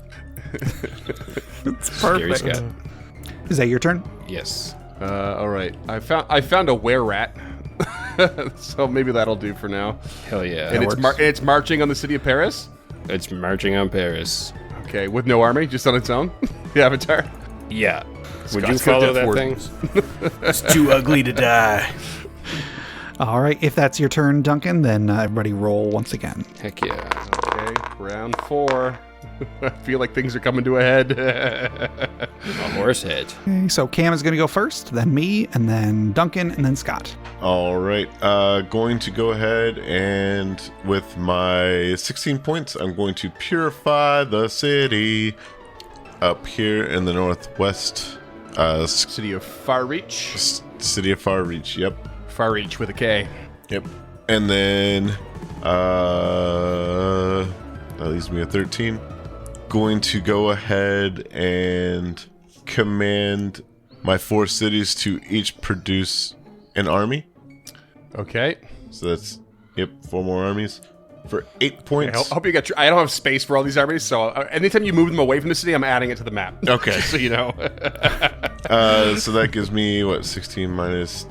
It's scary perfect. Scott. Is that your turn? Yes. All right. I found a were-rat. So maybe that'll do for now. Hell yeah. And it's marching on the city of Paris? It's marching on Paris. Okay, with no army, just on its own? The Avatar? Yeah. Would you Scott's gonna follow death that ward. thing? It's too ugly to die. All right. If that's your turn, Duncan, then everybody roll once again. Heck yeah. Okay, round 4. I feel like things are coming to a head. A horse head. Okay, so Cam is going to go first, then me, and then Duncan, and then Scott. All right. Going to go ahead and with my 16 points, I'm going to purify the city up here in the northwest. City of Farreach. City of Farreach. Yep. Farreach with a K. Yep. And then that leaves me a 13. Going to go ahead and command my 4 cities to each produce an army. Okay. So that's 4 more armies for 8 points. I hope you got. I don't have space for all these armies, so anytime you move them away from the city, I'm adding it to the map. Okay. So you know. So that gives me 16 minus.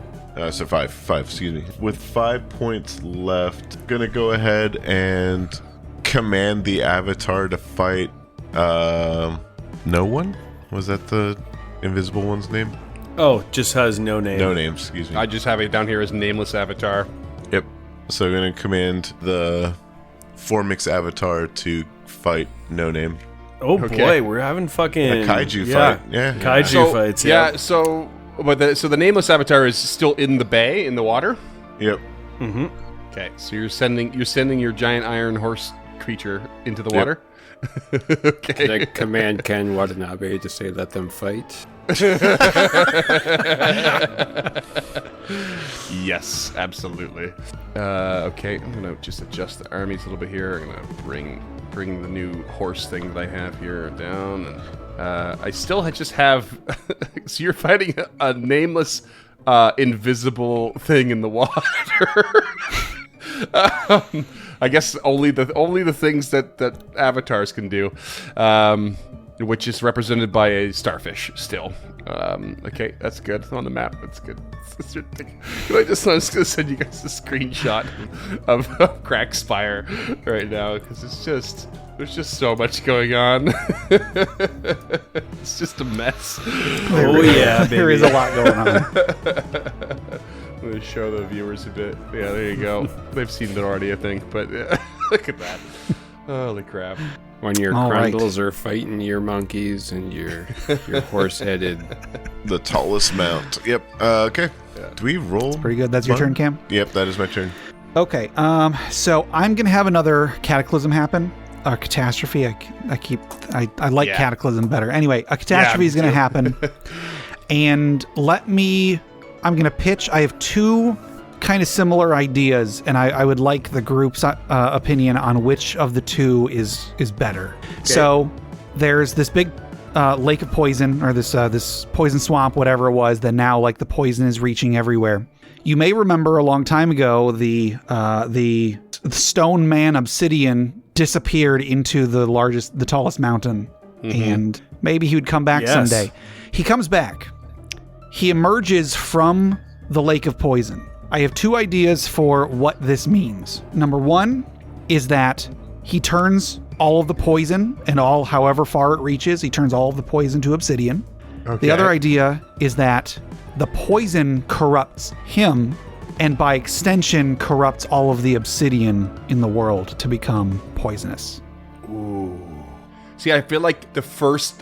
So 5, excuse me. With 5 points left, gonna go ahead and command the Avatar to fight. No one? Was that the invisible one's name? Oh, just has no name. No name, excuse me. I just have it down here as nameless Avatar. Yep. So I'm gonna command the Formix Avatar to fight No Name. Oh Okay. boy, we're having fucking A kaiju fight. Yeah. Kaiju fights. Yeah. So the nameless Avatar is still in the bay, in the water. Yep. Mm-hmm. Okay, so you're sending your giant iron horse creature into the Yep. water. Okay. Can I command Ken Watanabe to say let them fight? Yes, absolutely. Okay, I'm gonna just adjust the armies a little bit here. I'm gonna bring the new horse thing that I have here down, and I still just have. So you're fighting a nameless, invisible thing in the water. I guess only the things that avatars can do, which is represented by a starfish still. Okay, that's good. On the map, that's good. I'm just going to send you guys a screenshot of Crack Spire right now, because there's just so much going on. It's just a mess. Oh yeah, There is a lot going on. I'm going to show the viewers a bit. Yeah, there you go. They've seen it already, I think, but look at that. Holy crap. When your All right. crundles are fighting your monkeys and your horse-headed. The tallest mount. Yep. Okay. Do we roll? Pretty good. That's your turn, Cam? Yep, that is my turn. Okay. So I'm going to have another cataclysm happen. A catastrophe. I like Yeah. cataclysm better. Anyway, a catastrophe is going to happen. And I'm going to pitch. I have 2 kind of similar ideas, and I would like the group's opinion on which of the 2 is better. Okay. So there's this big lake of poison, or this poison swamp, whatever it was, that now like the poison is reaching everywhere. You may remember a long time ago the stone man obsidian disappeared into the tallest mountain, and maybe he would come back someday. He comes back. He emerges from the lake of poison. I have 2 ideas for what this means. Number 1 is that he turns all of the poison, and however far it reaches, he turns all of the poison to obsidian. Okay. The other idea is that the poison corrupts him, and by extension corrupts all of the obsidian in the world to become poisonous. See, I feel like I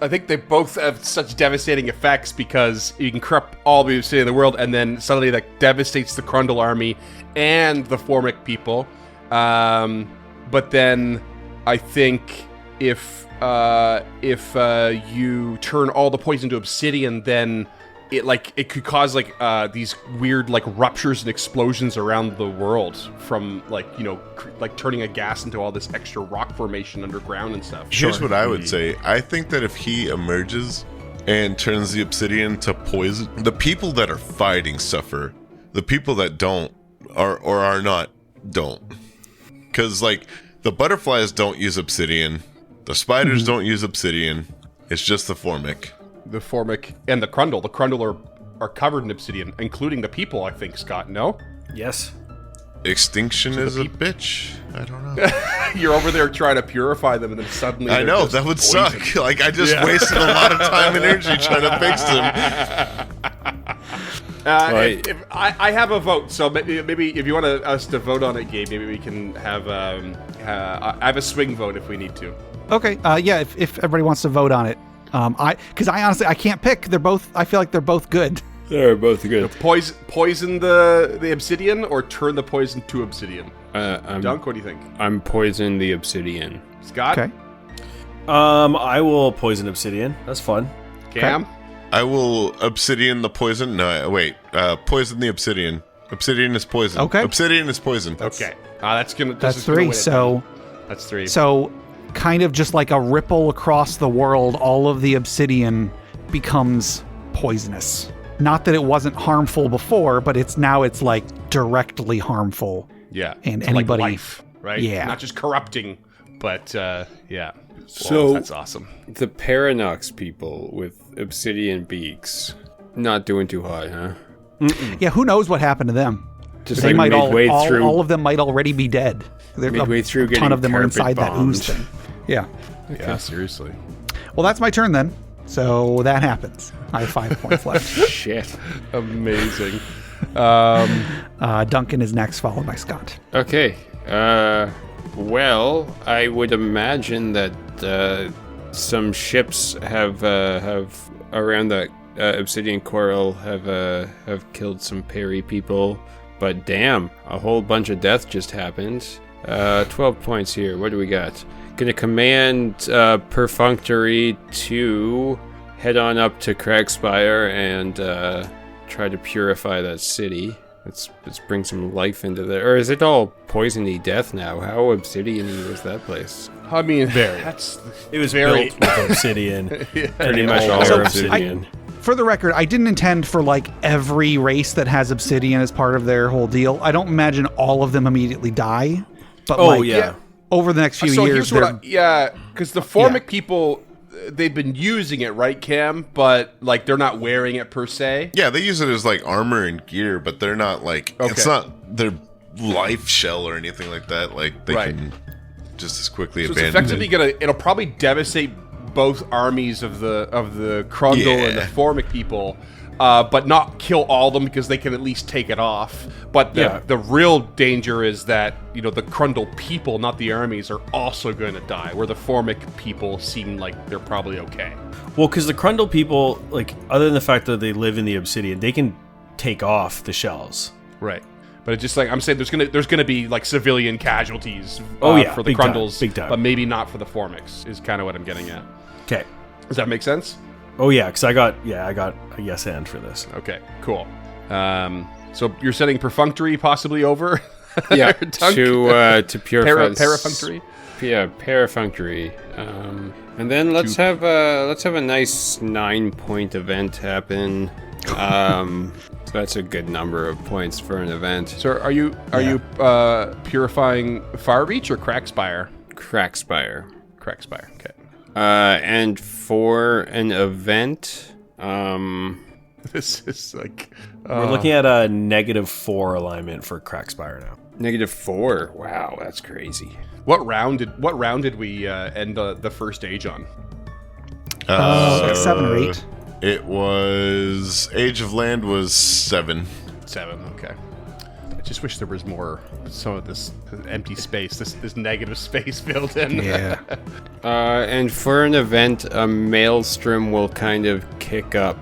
think they both have such devastating effects because you can corrupt all the obsidian in the world, and then suddenly that devastates the Krundle army and the Formic people. But then I think if you turn all the poison to obsidian, then it could cause these weird ruptures and explosions around the world from turning a gas into all this extra rock formation underground and stuff. Here's what I would say. I think that if he emerges and turns the obsidian to poison, the people that are fighting suffer. The people that don't are not don't. Because the butterflies don't use obsidian, the spiders don't use obsidian. It's just the Formic. The Formic and the Krundle. The Krundle are covered in obsidian, including the people, I think, Scott, no? Yes. Extinction is a bitch. I don't know. You're over there trying to purify them, and then suddenly I know, that would suck. I just wasted a lot of time and energy trying to fix them. I have a vote, so maybe if you want us to vote on it, Gabe, maybe we can have I have a swing vote if we need to. Okay, yeah, if everybody wants to vote on it. Because I honestly, I can't pick. I feel like they're both good. They're both good. Poison the obsidian or turn the poison to obsidian? Dunk, what do you think? I'm poison the obsidian. Scott? Okay. I will poison obsidian. That's fun. Cam? Okay. I will obsidian the poison. No, wait. Poison the obsidian. Obsidian is poison. Okay. Obsidian is poison. Okay. That's 3. So that's 3. So kind of just like a ripple across the world, all of the obsidian becomes poisonous. Not that it wasn't harmful before, but it's directly harmful. Yeah. And to anybody, life, right? Yeah. Not just corrupting, but yeah. So whoa, that's awesome. The Paranox people with obsidian beaks, not doing too hot, huh? Yeah, who knows what happened to them? Just They might through. all of them might already be dead. Midway through, a ton getting of them are carpet inside that ooze bombed. thing. Yeah. Yeah, seriously. Well, that's my turn then. So that happens. I have 5 points left. Shit. Amazing. Duncan is next, followed by Scott. Okay. Well, I would imagine that some ships have around the obsidian coral have killed some Perry people. But damn, a whole bunch of death just happened. 12 points here. What do we got? Gonna command Perfunctory to head on up to Cragspire and try to purify that city. Let's bring some life into there. Or is it all poisony death now? How obsidian-y was that place? I mean, It was built with obsidian. Pretty much all So, obsidian. For the record, I didn't intend for every race that has obsidian as part of their whole deal. I don't imagine all of them immediately die, but over the next few years, because the Formic people, they've been using it, right, Cam? But they're not wearing it per se. Yeah, they use it as armor and gear, but they're not it's not their life shell or anything like that. They can just as quickly so abandon it's effectively it'll probably devastate both armies of the Krundle and the Formic people, but not kill all of them because they can at least take it off. But the real danger is that the Krundle people, not the armies, are also going to die. Where the Formic people seem like they're probably okay. Well, because the Krundle people, other than the fact that they live in the obsidian, they can take off the shells. Right. But it's just I'm saying there's gonna be civilian casualties for the big Krundles, big time. but maybe not for the Formics is kind of what I'm getting at. Okay. Does that make sense? Oh yeah, because I got a yes and for this. Okay, cool. So you're setting Perfunctory possibly over? Yeah, to purify Parafunctory? Yeah, Parafunctory. And then let's have a nice 9-point event happen. So that's a good number of points for an event. So are you purifying Firereach or Crackspire? Crackspire. Crackspire. Okay. And for an event, this is we're looking at a -4 alignment for Crackspire now. -4. Wow, that's crazy. What round did we end the first stage on? 7 or 8. It was Age of Land was 7. 7. Okay. I just wish there was some of this empty space, this negative space filled in. Yeah. And for an event, a maelstrom will kind of kick up,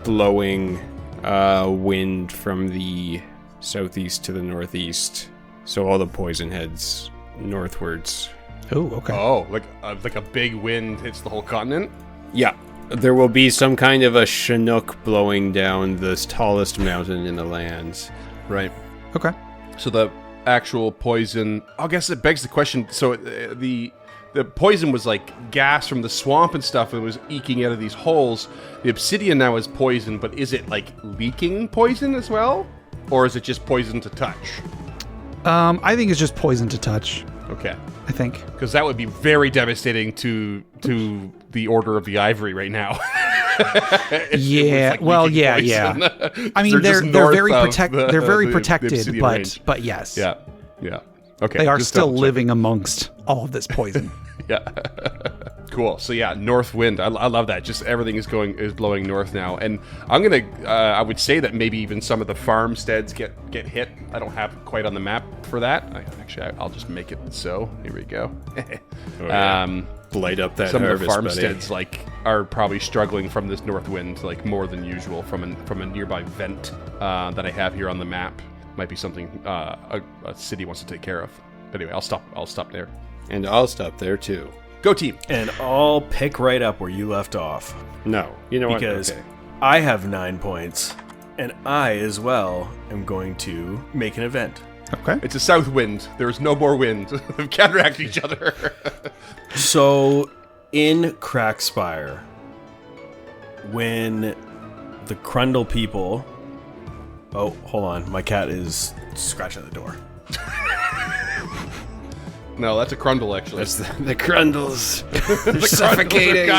blowing wind from the southeast to the northeast. So all the poison heads northwards. Oh, okay. Oh, like a big wind hits the whole continent? Yeah. There will be some kind of a Chinook blowing down the tallest mountain in the lands. Right. Okay. So the actual poison, I guess it begs the question, so the poison was like gas from the swamp and stuff, and was eking out of these holes. The obsidian now is poison, but is it like leaking poison as well? Or is it just poison to touch? I think it's just poison to touch. Okay. I think. Because that would be very devastating to the Order of the Ivory right now. Yeah. Well, yeah. I mean, they're very protected, but yes. Yeah. Yeah. Okay. They are just still double check. living amongst all of this poison. Yeah. Cool. So yeah, north wind. I love that. Just everything is blowing north now, and I'm gonna. I would say that maybe even some of the farmsteads get hit. I don't have it quite on the map for that. I'll just make it so. Here we go. Light up that some of harvest, the farmsteads are probably struggling from this north wind more than usual from a nearby vent that I have here on the map. Might be something a city wants to take care of. But anyway, I'll stop there. And I'll stop there too. Go team. And I'll pick right up where you left off. No, you know Because what? Okay. I have 9 points, and I as well am going to make an event. Okay. It's a south wind. There is no more wind. They counteract each other. So, in Crackspire, when the Crundle people... Oh, hold on. My cat is scratching at the door. No, that's a Crundle, actually. That's the Crundles. They're the suffocating.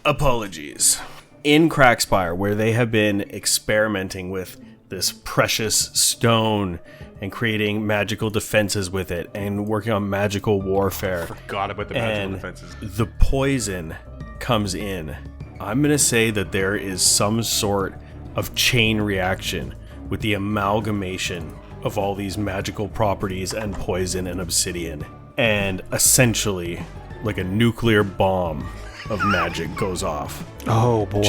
Apologies. In Crackspire, where they have been experimenting with this precious stone and creating magical defenses with it and working on magical warfare. Forgot about the magical defenses. The poison comes in. I'm going to say that there is some sort of chain reaction with the amalgamation of all these magical properties and poison and obsidian. And essentially, like a nuclear bomb of magic goes off. Oh, boy.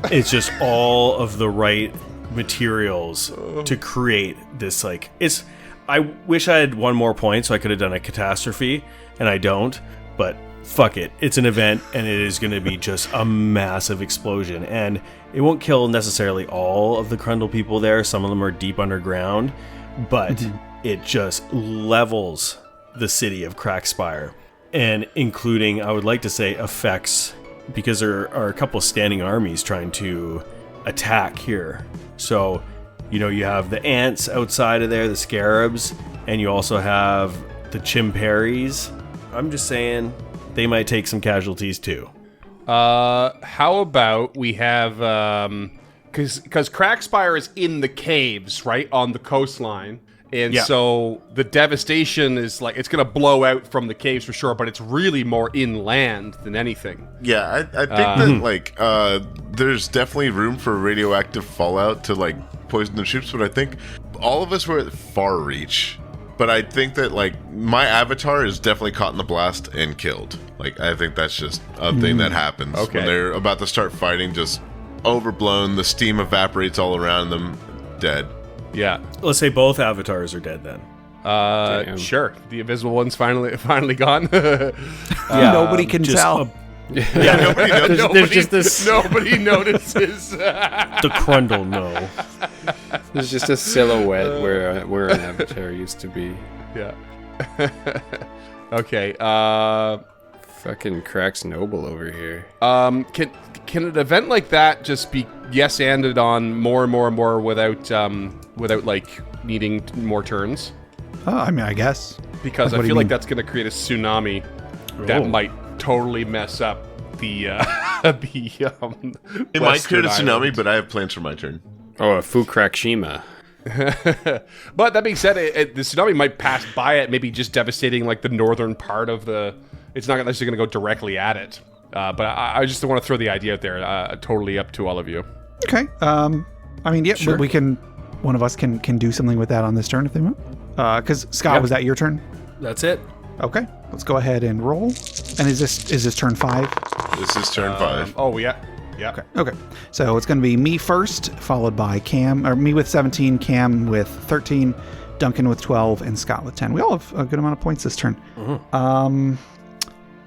It's just all of the right materials to create this, I wish I had 1 more point so I could have done a catastrophe, and I don't, but fuck it. It's an event, and it is going to be just a massive explosion. And it won't kill necessarily all of the Crundle people there. Some of them are deep underground, but it just levels the city of Crackspire. And including, I would like to say, affects, because there are a couple of standing armies trying to attack here. So, you have the ants outside of there, the scarabs, and you also have the chimperies. I'm just saying, they might take some casualties too. How about we have, because Crackspire is in the caves, right, on the coastline. And so the devastation is it's going to blow out from the caves for sure, but it's really more inland than anything. Yeah, I think that there's definitely room for radioactive fallout to poison the troops, but I think all of us were at far reach. But I think that my avatar is definitely caught in the blast and killed. I think that's just a thing that happens when they're about to start fighting. Just overblown, the steam evaporates all around them, dead. Yeah. Let's say both avatars are dead then. Sure. The invisible one's finally gone. Nobody can tell. Yeah, nobody notices. The Crundle, no. There's just a silhouette where an avatar used to be. Yeah. Okay. Fucking cracks noble over here. Can an event like that just be yes-anded on more and more and more without needing more turns? Oh, I mean, I guess. Because I feel like that's going to create a tsunami that might totally mess up the It might create a tsunami, but I have plans for my turn. Oh, a Fukrakshima. But that being said, the tsunami might pass by it, maybe just devastating the northern part of the it's not necessarily going to go directly at it. But I just want to throw the idea out there. Totally up to all of you. Okay. I mean, yeah, Sure. we can. One of us can do something with that on this turn if they want. Because Scott, Yep. was that your turn? That's it. Okay. Let's go ahead and roll. And is this turn 5? This is turn 5. Oh, yeah. Yeah. Okay. So it's going to be me first, followed by Cam, or me with 17, Cam with 13, Duncan with 12, and Scott with 10. We all have a good amount of points this turn.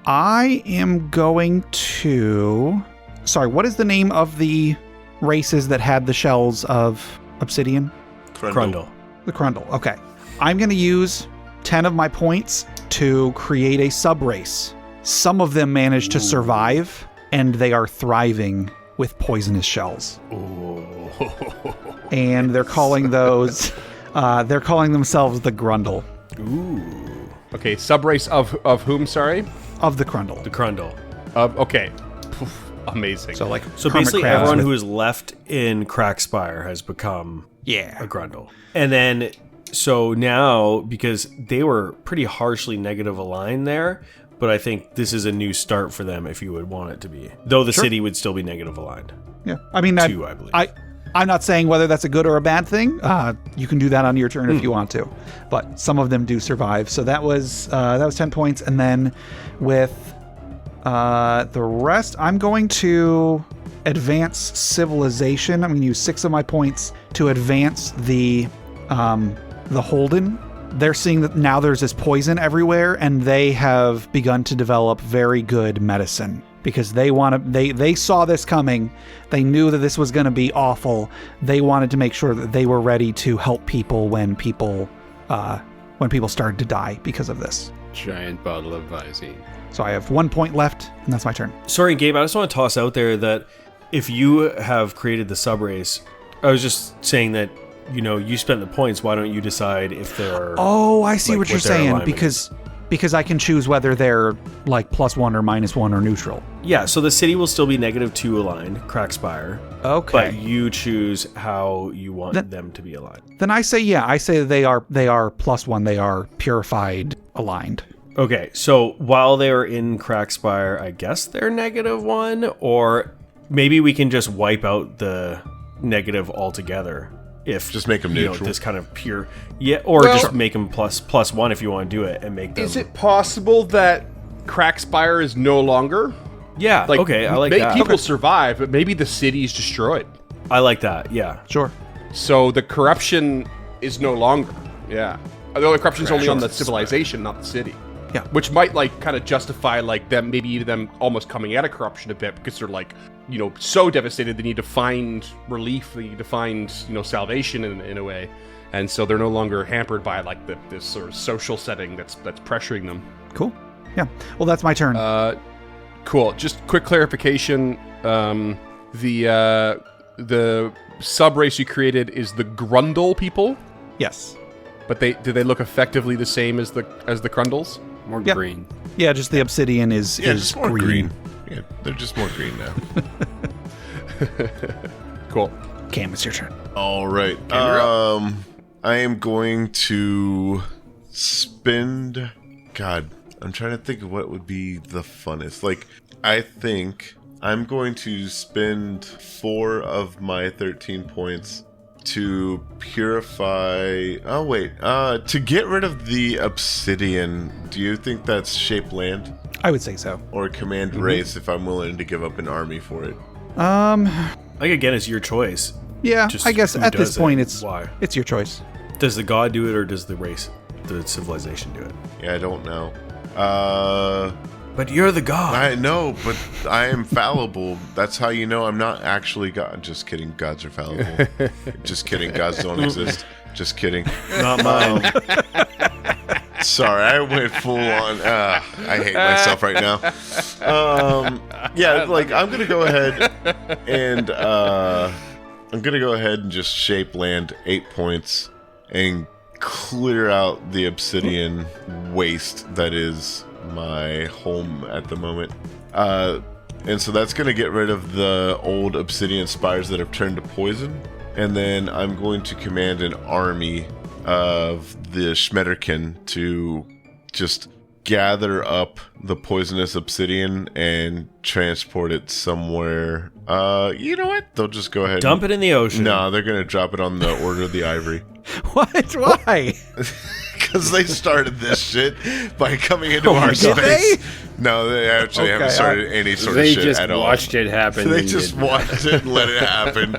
I am going to... Sorry, what is the name of the races that had the shells of obsidian? Grundle. The Grundle. Okay. I'm going to use 10 of my points to create a sub-race. Some of them managed to survive, and they are thriving with poisonous shells. And they're calling those... they're calling themselves the Grundle. Ooh. Okay, subrace of whom, sorry? Of the Grundle. The Grundle. Okay. Poof, amazing. So, like, So hermit basically, crabs everyone with- who is left in Crackspire has become Yeah. a Grundle. And then, so now, because they were pretty harshly negative aligned there, but I think this is a new start for them if you would want it to be. Though the city would still be negative aligned. Yeah. I mean, Two, I believe. I'm not saying whether that's a good or a bad thing. You can do that on your turn if you want to, but some of them do survive. So that was 10 points, and then with the rest, I'm going to advance civilization. I'm going to use 6 of my points to advance the Holden. They're seeing that now there's this poison everywhere, and they have begun to develop very good medicine. Because they saw this coming. They knew that this was going to be awful. They wanted to make sure that they were ready to help people when people started to die because of this. Giant bottle of Visine. So I have 1 point left, and that's my turn. Sorry, Gabe, I just want to toss out there that if you have created the subrace, I was just saying that, you spent the points, why don't you decide if they're... Oh, I see what you're their saying. alignment Because I can choose whether they're like +1 or -1 or neutral. Yeah, so the city will still be -2 aligned, Crackspire. Okay. But you choose how you want them to be aligned. Then I say they are +1. They are purified aligned. Okay, so while they're in Crackspire, I guess they're -1, or maybe we can just wipe out the negative altogether. If Just make 'em neutral. This kind of pure, or just make them +1 if you want to do it, and make them. Is it possible that Crackspire is no longer? Yeah. Okay, I like that. People survive, but maybe the city is destroyed. I like that. Yeah. Sure. So the corruption is no longer. Yeah. The only corruption is only on the civilization, not the city. Yeah. Which might kind of justify them almost coming out of corruption a bit, because they're so devastated they need to find relief, they need to find salvation in a way, and so they're no longer hampered by this sort of social setting that's pressuring them. Cool. Yeah. Well, that's my turn. Cool. Just quick clarification: the sub race you created is the Grundle people, Yes. but do they look effectively the same as the Grundles? More Yep. green. Yeah, just the obsidian is just more green. Yeah, they're just more green now. Cool. Cam, it's your turn. All right. I am going to spend... God, I'm trying to think of what would be the funnest. I think I'm going to spend 4 of my 13 points to purify... Oh, wait. To get rid of the obsidian, do you think that's shape land? I would say so. Or command race if I'm willing to give up an army for it? Like, again, it's your choice. Yeah, Just I guess who at this does it, point why? it's your choice. Does the god do it, or does the civilization do it? Yeah, I don't know. But you're the god. I know, but I am fallible. That's how you know I'm not actually God. Just kidding. Gods are fallible. Just kidding. Gods don't exist. Just kidding. Not mine. Sorry, I went full on. I hate myself right now. I'm gonna go ahead and just shape land 8 points and clear out the obsidian waste that is my home at the moment. And so that's going to get rid of the old obsidian spires that have turned to poison. And then I'm going to command an army of the Schmetterkin to just gather up the poisonous obsidian and transport it somewhere. You know what? They'll just go ahead Dump it in the ocean. No, they're going to drop it on the Order of the Ivory. What? Why? Because they started this shit by coming into our did space. they? No, they actually haven't started any sort of They shit just at all. watched it happen. They and just did- watched it and let it happen.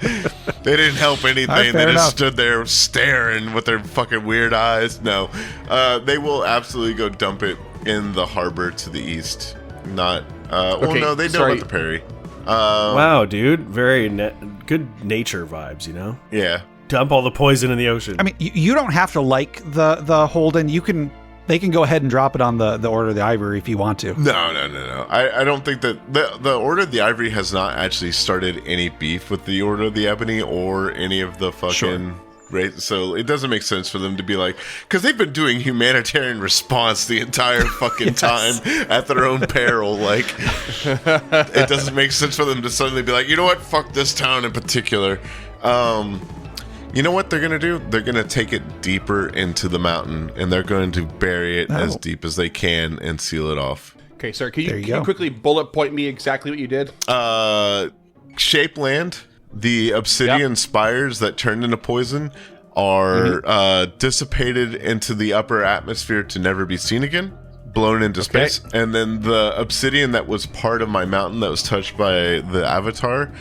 They didn't help anything. All right, They fair just enough. stood there staring with their fucking weird eyes. No, they will absolutely go dump it in the harbor to the east. Not. Well, Okay, no, they know sorry. about the Perry. Wow, dude. Very good nature vibes, you know? Yeah. Dump all the poison in the ocean. I mean, you don't have to like the Holden. They can go ahead and drop it on the Order of the Ivory if you want to. No. I don't think that the Order of the Ivory has not actually started any beef with the Order of the Ebony or any of the fucking. Right, so it doesn't make sense for them to be like, because they've been doing humanitarian response the entire fucking time at their own peril. Like, it doesn't make sense for them to suddenly be like, you know what, fuck this town in particular. You know what they're gonna do? They're gonna take it deeper into the mountain, and they're going to bury it as deep as they can and seal it off. Okay, sorry. Can There you, you can you go. quickly bullet point me exactly what you did? Shape land. The obsidian spires that turned into poison are dissipated into the upper atmosphere to never be seen again, blown into space. And then the obsidian that was part of my mountain that was touched by the avatar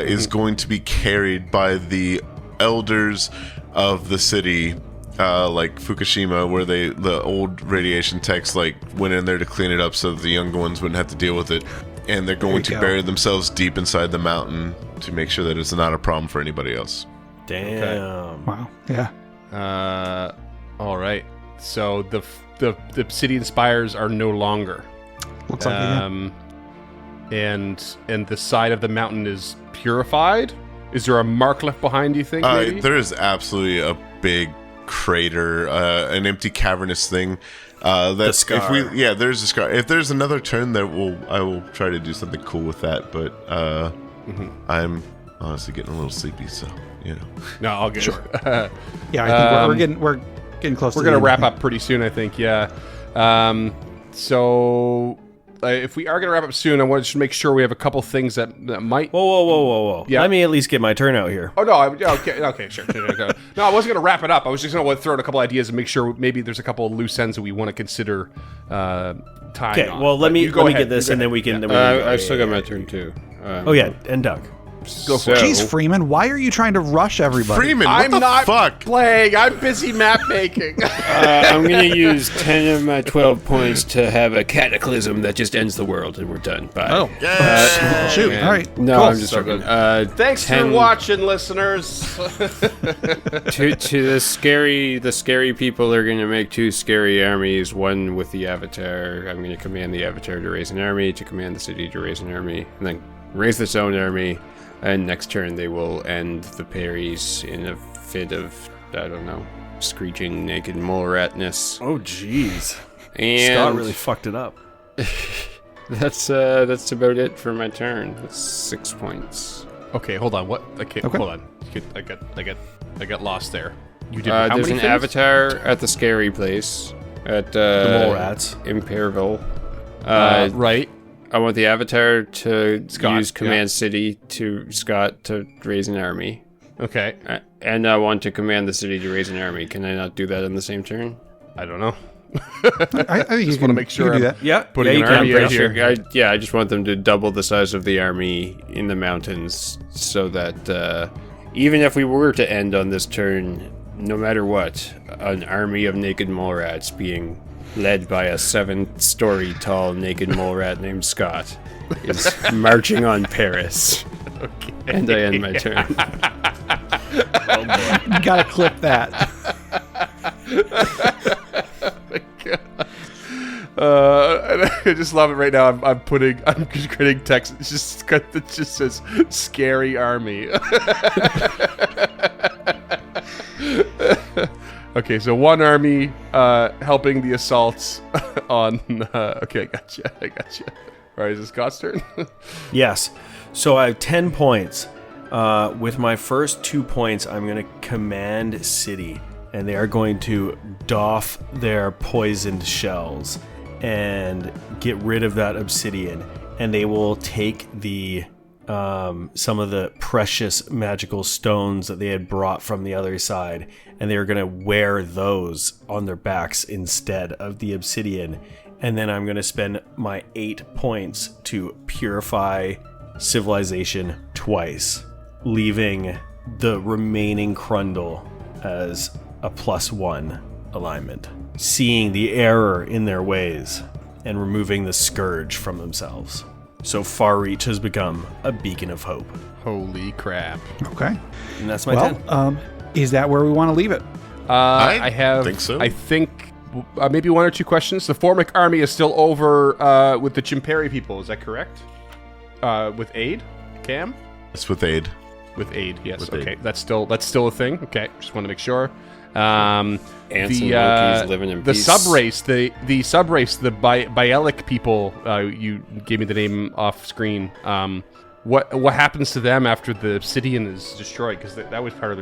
is going to be carried by the elders of the city, like Fukushima, where the old radiation techs like went in there to clean it up so that the younger ones wouldn't have to deal with it. And they're going to bury themselves deep inside the mountain to make sure that it's not a problem for anybody else. Damn. Wow. Yeah. All right. So the obsidian spires are no longer. Looks like And the side of the mountain is purified. Is there a mark left behind? Do you think? Maybe? There is absolutely a big crater, an empty cavernous thing. That's scar. There's a scar. If there's another turn, I will try to do something cool with that. But I'm honestly getting a little sleepy, so you know. No, I'll get Sure. Yeah, I think we're getting close. We're to gonna the wrap end. up pretty soon, I think. Yeah. So if we are gonna wrap up soon, I want to make sure we have a couple things that might. Whoa. Yeah. Let me at least get my turn out here. Oh no! Okay, sure. No, I wasn't gonna wrap it up. I was just gonna throw in a couple ideas and make sure maybe there's a couple of loose ends that we want to consider tying. Okay, on. well, let But me you go ahead. get this, You go and then ahead. we can. Yeah. Then we can I've still got my turn too. Oh yeah, and Doug. Go for it. Jeez, Freeman, why are you trying to rush everybody? Freeman, what I'm the not fuck? playing. I'm busy map making. I'm going to use 10 of my 12 points to have a cataclysm that just ends the world, and we're done. Bye. Oh, shoot! man. All right, No, cool. I'm just joking. Thanks for 10 watching, listeners. to the scary people are going to make 2 scary armies, one with the Avatar. I'm going to command the Avatar to raise an army, to command the city to raise an army, and then raise its own army. And next turn they will end the parries in a fit of, I don't know, screeching naked mole ratness. Oh jeez. And Scott really fucked it up. that's about it for my turn. That's 6 points. Okay, hold on. What? Okay, hold on. I got lost there. You did how There's many an things? avatar at the scary place at The mole rats. Imperville. Right. I want the avatar to Scott, use Command City to Scott to raise an army. Okay. And I want to command the city to raise an army. Can I not do that in the same turn? I don't know. I think you wanna can make sure you can do I'm- that. Yeah, Putting yeah, an you can. army I'm out pretty here. sure. I just want them to double the size of the army in the mountains so that even if we were to end on this turn, no matter what, an army of naked mole rats being led by a 7-story tall naked mole rat named Scott is marching on Paris. Okay. And I end my turn. You gotta clip that. And I just love it right now. I'm just creating text. It's just it just says "scary army." Okay, so one army helping the assaults on. Okay, I gotcha. All right, is it Scott's turn? Yes. So I have 10 points. With my first 2 points, I'm going to command city, and they are going to doff their poisoned shells and get rid of that obsidian, and they will take the some of the precious magical stones that they had brought from the other side, and they were going to wear those on their backs instead of the obsidian. And then I'm going to spend my 8 points to purify civilization twice, leaving the remaining Crundle as a +1 alignment, seeing the error in their ways and removing the scourge from themselves. So Farreach has become a beacon of hope. Holy crap. Okay. And that's my 10. Is that where we want to leave it? I think so. I think maybe 1 or 2 questions. The Formic army is still over with the Chimperi people. Is that correct? With aid, Cam? It's with aid. With aid, yes. With okay, aid. that's still a thing. Okay, just want to make sure. Ants and monkeys living in the peace. subrace, the subrace, the Bielic people. You gave me the name off screen. What happens to them after the obsidian is destroyed? Because that was part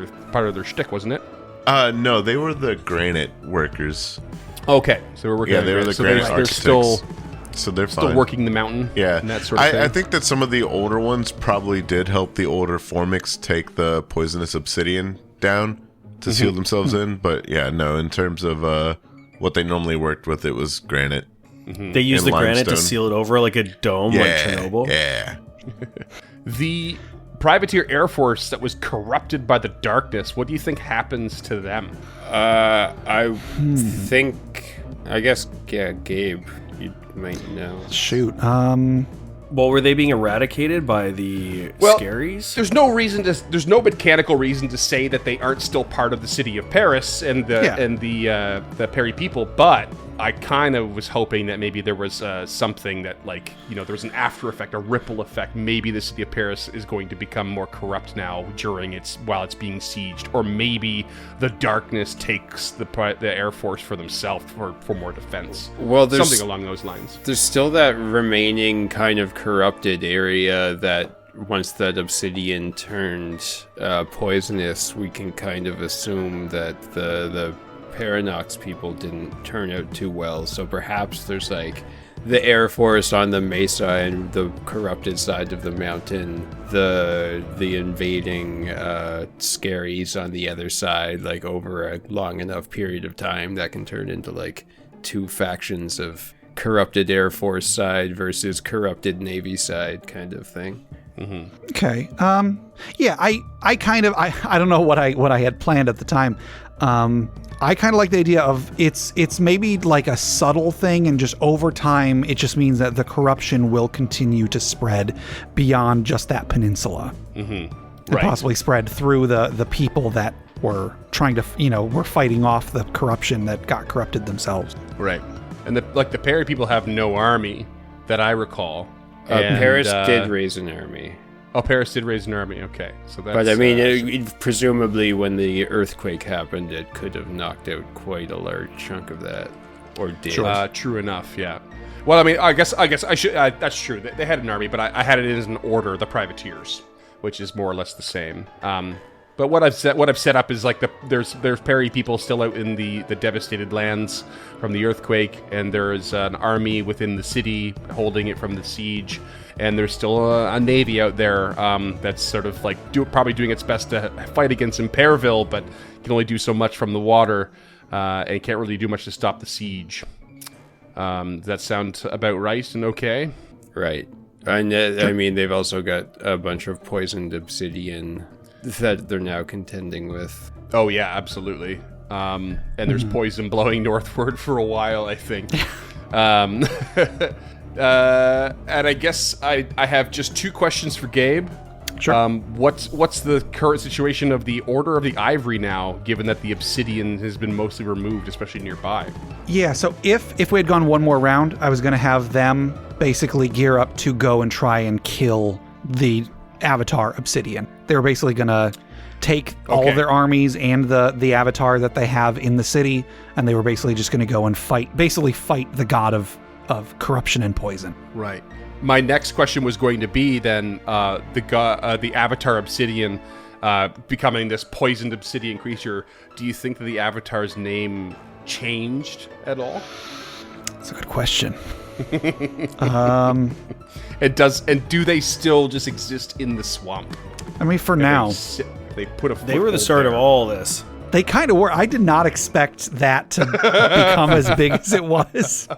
of their shtick, wasn't it? No, they were the granite workers. Okay, so we're working. Yeah, on they were the granite they're architects. still They're still fine. working the mountain. Yeah, and that sort of thing. I think that some of the older ones probably did help the older Formics take the poisonous obsidian down to seal themselves in. But yeah, no, in terms of what they normally worked with, it was granite. They use And the granite to limestone. seal it over like a dome, like Chernobyl. Yeah. The privateer Air Force that was corrupted by the darkness, what do you think happens to them? I think, I guess, yeah, Gabe, you might know. Shoot. Well, were they being eradicated by the scaries? There's no mechanical reason to say that they aren't still part of the city of Paris and the Perry people, but I kind of was hoping that maybe there was something that, like, there was an after effect, a ripple effect. Maybe the city of Paris is going to become more corrupt now while it's being sieged, or maybe the darkness takes the Air Force for themselves for more defense. Well, there's something along those lines. There's still that remaining kind of corrupted area that once that obsidian turned poisonous, we can kind of assume that the Paranox people didn't turn out too well. So perhaps there's like the Air Force on the mesa and the corrupted side of the mountain, the invading scaries on the other side, like over a long enough period of time that can turn into like 2 factions of corrupted Air Force side versus corrupted Navy side kind of thing. Okay. Yeah, I kind of I don't know what I had planned at the time. I kind of like the idea of it's maybe like a subtle thing, and just over time it just means that the corruption will continue to spread beyond just that peninsula. And possibly spread through the people that were trying to, were fighting off the corruption that got corrupted themselves. Right. And the Perry people have no army that I recall. And, Paris did raise an army. Oh, Paris did raise an army. Okay, so that's. But I mean, presumably when the earthquake happened, it could have knocked out quite a large chunk of that, or did. True enough. Yeah. Well, I mean, I guess I should. That's true. They had an army, but I had it as an order, the privateers, which is more or less the same. But what I've set up is like there's Perry people still out in the devastated lands from the earthquake, and there's an army within the city holding it from the siege, and there's still a navy out there that's sort of like probably doing its best to fight against Imperville, but can only do so much from the water and can't really do much to stop the siege. Does that sound about right and okay? Right. And I mean, they've also got a bunch of poisoned obsidian that they're now contending with. Oh yeah, absolutely. And there's poison blowing northward for a while, I think. And I guess I have just 2 questions for Gabe. Sure. What's the current situation of the Order of the Ivory now, given that the obsidian has been mostly removed, especially nearby? Yeah, so if we had gone one more round, I was going to have them basically gear up to go and try and kill the Avatar Obsidian. They were basically going to take all of their armies and the Avatar that they have in the city, and they were basically just going to go and fight the god of corruption and poison. Right. My next question was going to be then the Avatar Obsidian becoming this poisoned obsidian creature. Do you think that the Avatar's name changed at all? That's a good question. And do they still just exist in the swamp? I mean, for now, They put a. They were the start of all this. they kind of were. I did not expect that to become as big as it was.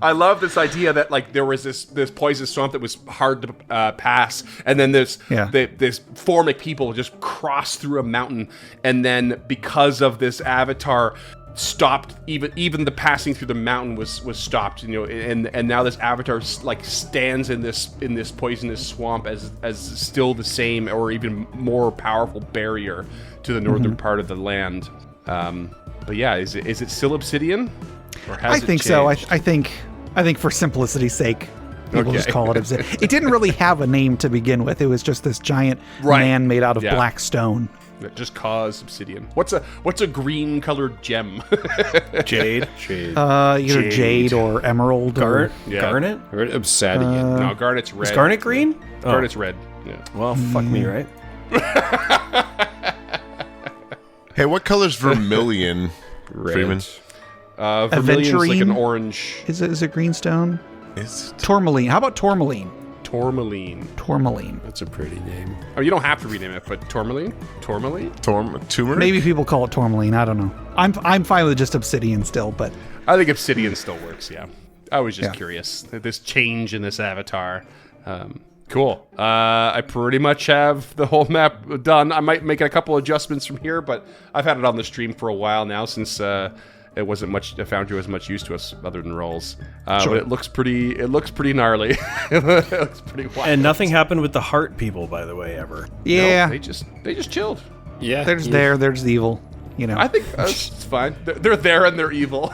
I love this idea that like there was this poisonous swamp that was hard to pass, and then this formic people just crossed through a mountain, and then because of this avatar stopped, even the passing through the mountain was stopped, and now this avatar like stands in this poisonous swamp as still the same or even more powerful barrier to the northern part of the land. But yeah, is it still obsidian? Or has I think it so. changed? I think for simplicity's sake, people Okay. just call it obsidian. It didn't really have a name to begin with. It was just this giant man made out of black stone. Just cause obsidian. What's a green colored gem? Jade. Either jade or emerald Garnet? Yeah. Garnet? Or obsidian. No, garnet's red. Is Garnet green? Garnet's red. Yeah. Well, fuck me, right? Hey, what color's vermilion, Red. Freeman? Vermilion's like an Aventurine? orange. Is it green stone? It's Tourmaline. How about tourmaline? Tourmaline. Tourmaline. That's a pretty name. Oh, you don't have to rename it, but tourmaline? Tourmaline? turmeric? Maybe people call it tourmaline. I don't know. I'm fine with just obsidian still, but I think obsidian still works, yeah. I was just Yeah. curious. This change in this avatar. Cool. I pretty much have the whole map done. I might make a couple adjustments from here, but I've had it on the stream for a while now since it wasn't much. Foundry was much used to us other than rolls. But it looks pretty gnarly. It looks pretty wild. And nothing happened with the heart people, by the way, ever. yeah, No, they just chilled. Yeah. they're just there. They're just evil. I think it's fine. They're there and they're evil.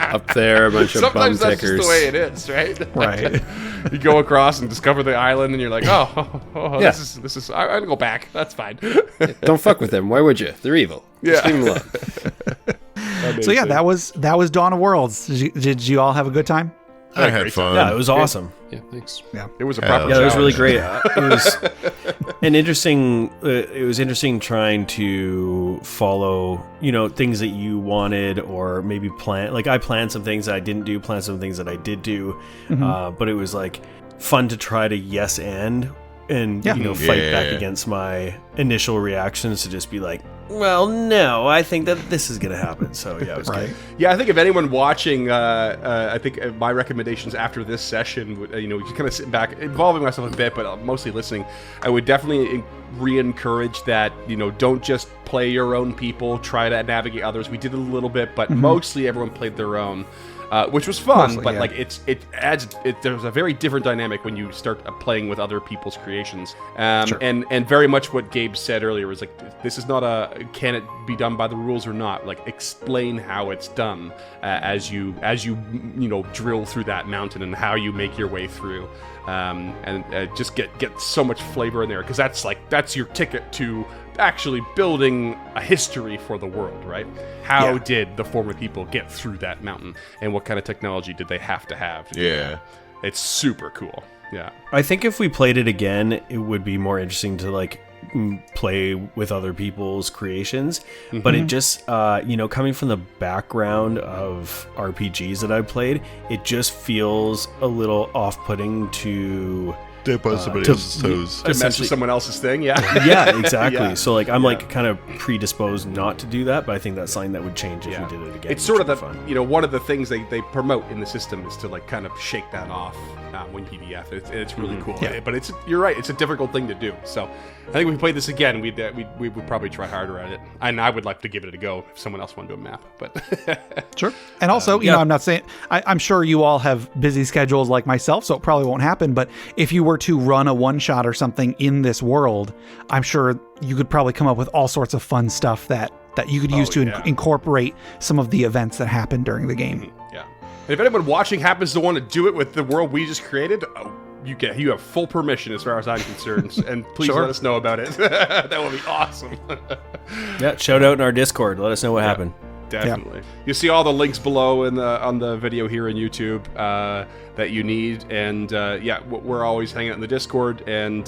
Up there, a bunch of bum Sometimes that's tickers. just the way it is, right? Right. You go across and discover the island, and you're like, oh, Yeah. this is. I'm gonna go back. That's fine. Don't fuck with them. Why would you? They're evil. Just Yeah. leave them alone. So yeah, that was Dawn of Worlds. Did you all have a good time? I had fun. Yeah, it was awesome. Yeah, thanks. It was a proper. Yeah, it was really challenge. great. It was an interesting. It was interesting trying to follow, things that you wanted, or maybe plan. Like I planned some things that I didn't do, planned some things that I did do, but it was like fun to try to yes and fight back against my initial reactions to just be like, well, no, I think that this is gonna happen. So yeah, it was great. Yeah, I think if anyone watching, I think my recommendations after this session, would, just kind of sitting back, involving myself a bit, but mostly listening, I would definitely re-encourage that, don't just play your own people, try to navigate others. We did it a little bit, but mostly everyone played their own. Which was fun, Mostly, but yeah. like there's a very different dynamic when you start playing with other people's creations, and very much what Gabe said earlier was like, this is not can it be done by the rules or not? Like explain how it's done as you drill through that mountain and how you make your way through, and just get so much flavor in there, because that's your ticket to actually building a history for the world, right? How did the former people get through that mountain, and what kind of technology did they have to have? Yeah. It's super cool. Yeah. I think if we played it again, it would be more interesting to play with other people's creations. But it just, coming from the background of RPGs that I've played, it just feels a little off-putting to Dip on somebody else's toes. To mess with someone else's thing, yeah. Yeah, exactly. Yeah. So I'm kind of predisposed not to do that, but I think that's something that would change if we did it again. It's sort of which the, would be fun. one of the things they promote in the system is to kind of shake that off when PDF. It's really cool. Yeah. But you're right. It's a difficult thing to do. So I think if we played this again, we would probably try harder at it. And I would like to give it a go if someone else wanted to do a map. But Sure. And also, I'm not saying, I'm sure you all have busy schedules like myself, so it probably won't happen. But if you were to run a one-shot or something in this world, I'm sure you could probably come up with all sorts of fun stuff that you could use to incorporate some of the events that happened during the game. yeah. And if anyone watching happens to want to do it with the world we just created, you have full permission as far as I'm concerned. And please let us know about it. That would be awesome. Yeah, shout out in our Discord. Let us know what happened. Definitely. You see all the links below on the video here in YouTube that you need. And we're always hanging out in the Discord. And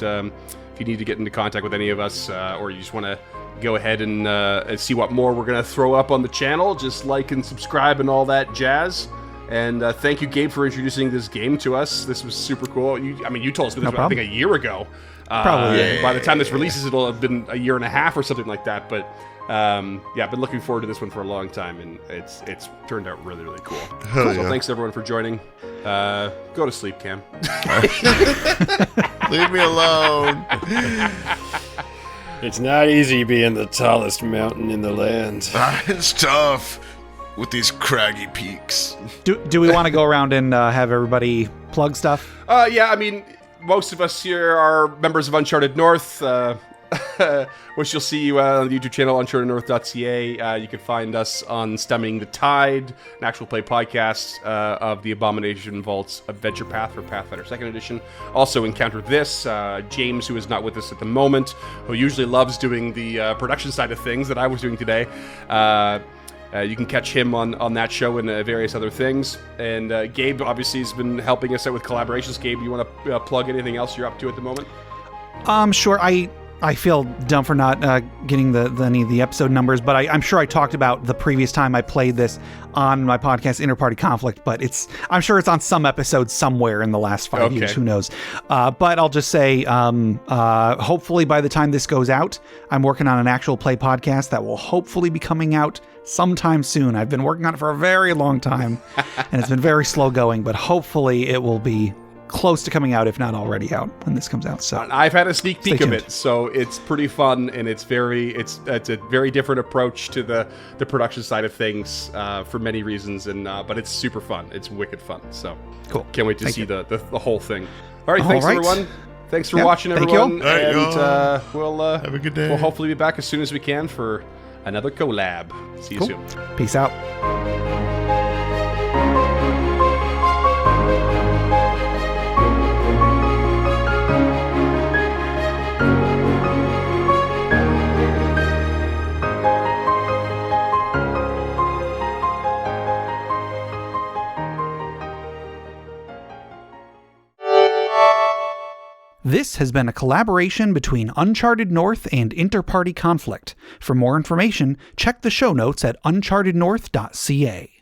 if you need to get into contact with any of us, or you just want to go ahead and see what more we're going to throw up on the channel, just like and subscribe and all that jazz. And thank you, Gabe, for introducing this game to us. This was super cool. You told us this, I think, a year ago. Probably. By the time this releases, it'll have been a year and a half or something like that. But I've been looking forward to this one for a long time, and it's turned out really, really cool. So thanks, everyone, for joining. Go to sleep, Cam. Leave me alone. It's not easy being the tallest mountain in the land. It's tough with these craggy peaks. Do we want to go around and have everybody plug stuff? Most of us here are members of Uncharted North, which you'll see on the YouTube channel, unchartednorth.ca. You can find us on Stemming the Tide, an actual play podcast of the Abomination Vault's Adventure Path for Pathfinder 2nd Edition. Also Encounter This, James, who is not with us at the moment, who usually loves doing the production side of things that I was doing today. You can catch him on that show and various other things. And Gabe, obviously, has been helping us out with collaborations. Gabe, you want to plug anything else you're up to at the moment? Sure. I feel dumb for not getting any of the episode numbers, but I'm sure I talked about the previous time I played this on my podcast, Interparty Conflict, but I'm sure it's on some episode somewhere in the last 5 years. Who knows? But I'll just say, hopefully by the time this goes out, I'm working on an actual play podcast that will hopefully be coming out sometime soon. I've been working on it for a very long time, and it's been very slow going, but hopefully it will be close to coming out, if not already out, when this comes out. So I've had a sneak peek of it, so it's pretty fun, and it's a very different approach to the production side of things for many reasons, and but it's super fun. It's wicked fun. So cool. Can't wait to see the whole thing. All right, thanks everyone. Thanks for watching, thank everyone. you. And we'll have a good day. We'll hopefully be back as soon as we can for another collab. See you soon. Peace out. This has been a collaboration between Uncharted North and Interparty Conflict. For more information, check the show notes at unchartednorth.ca.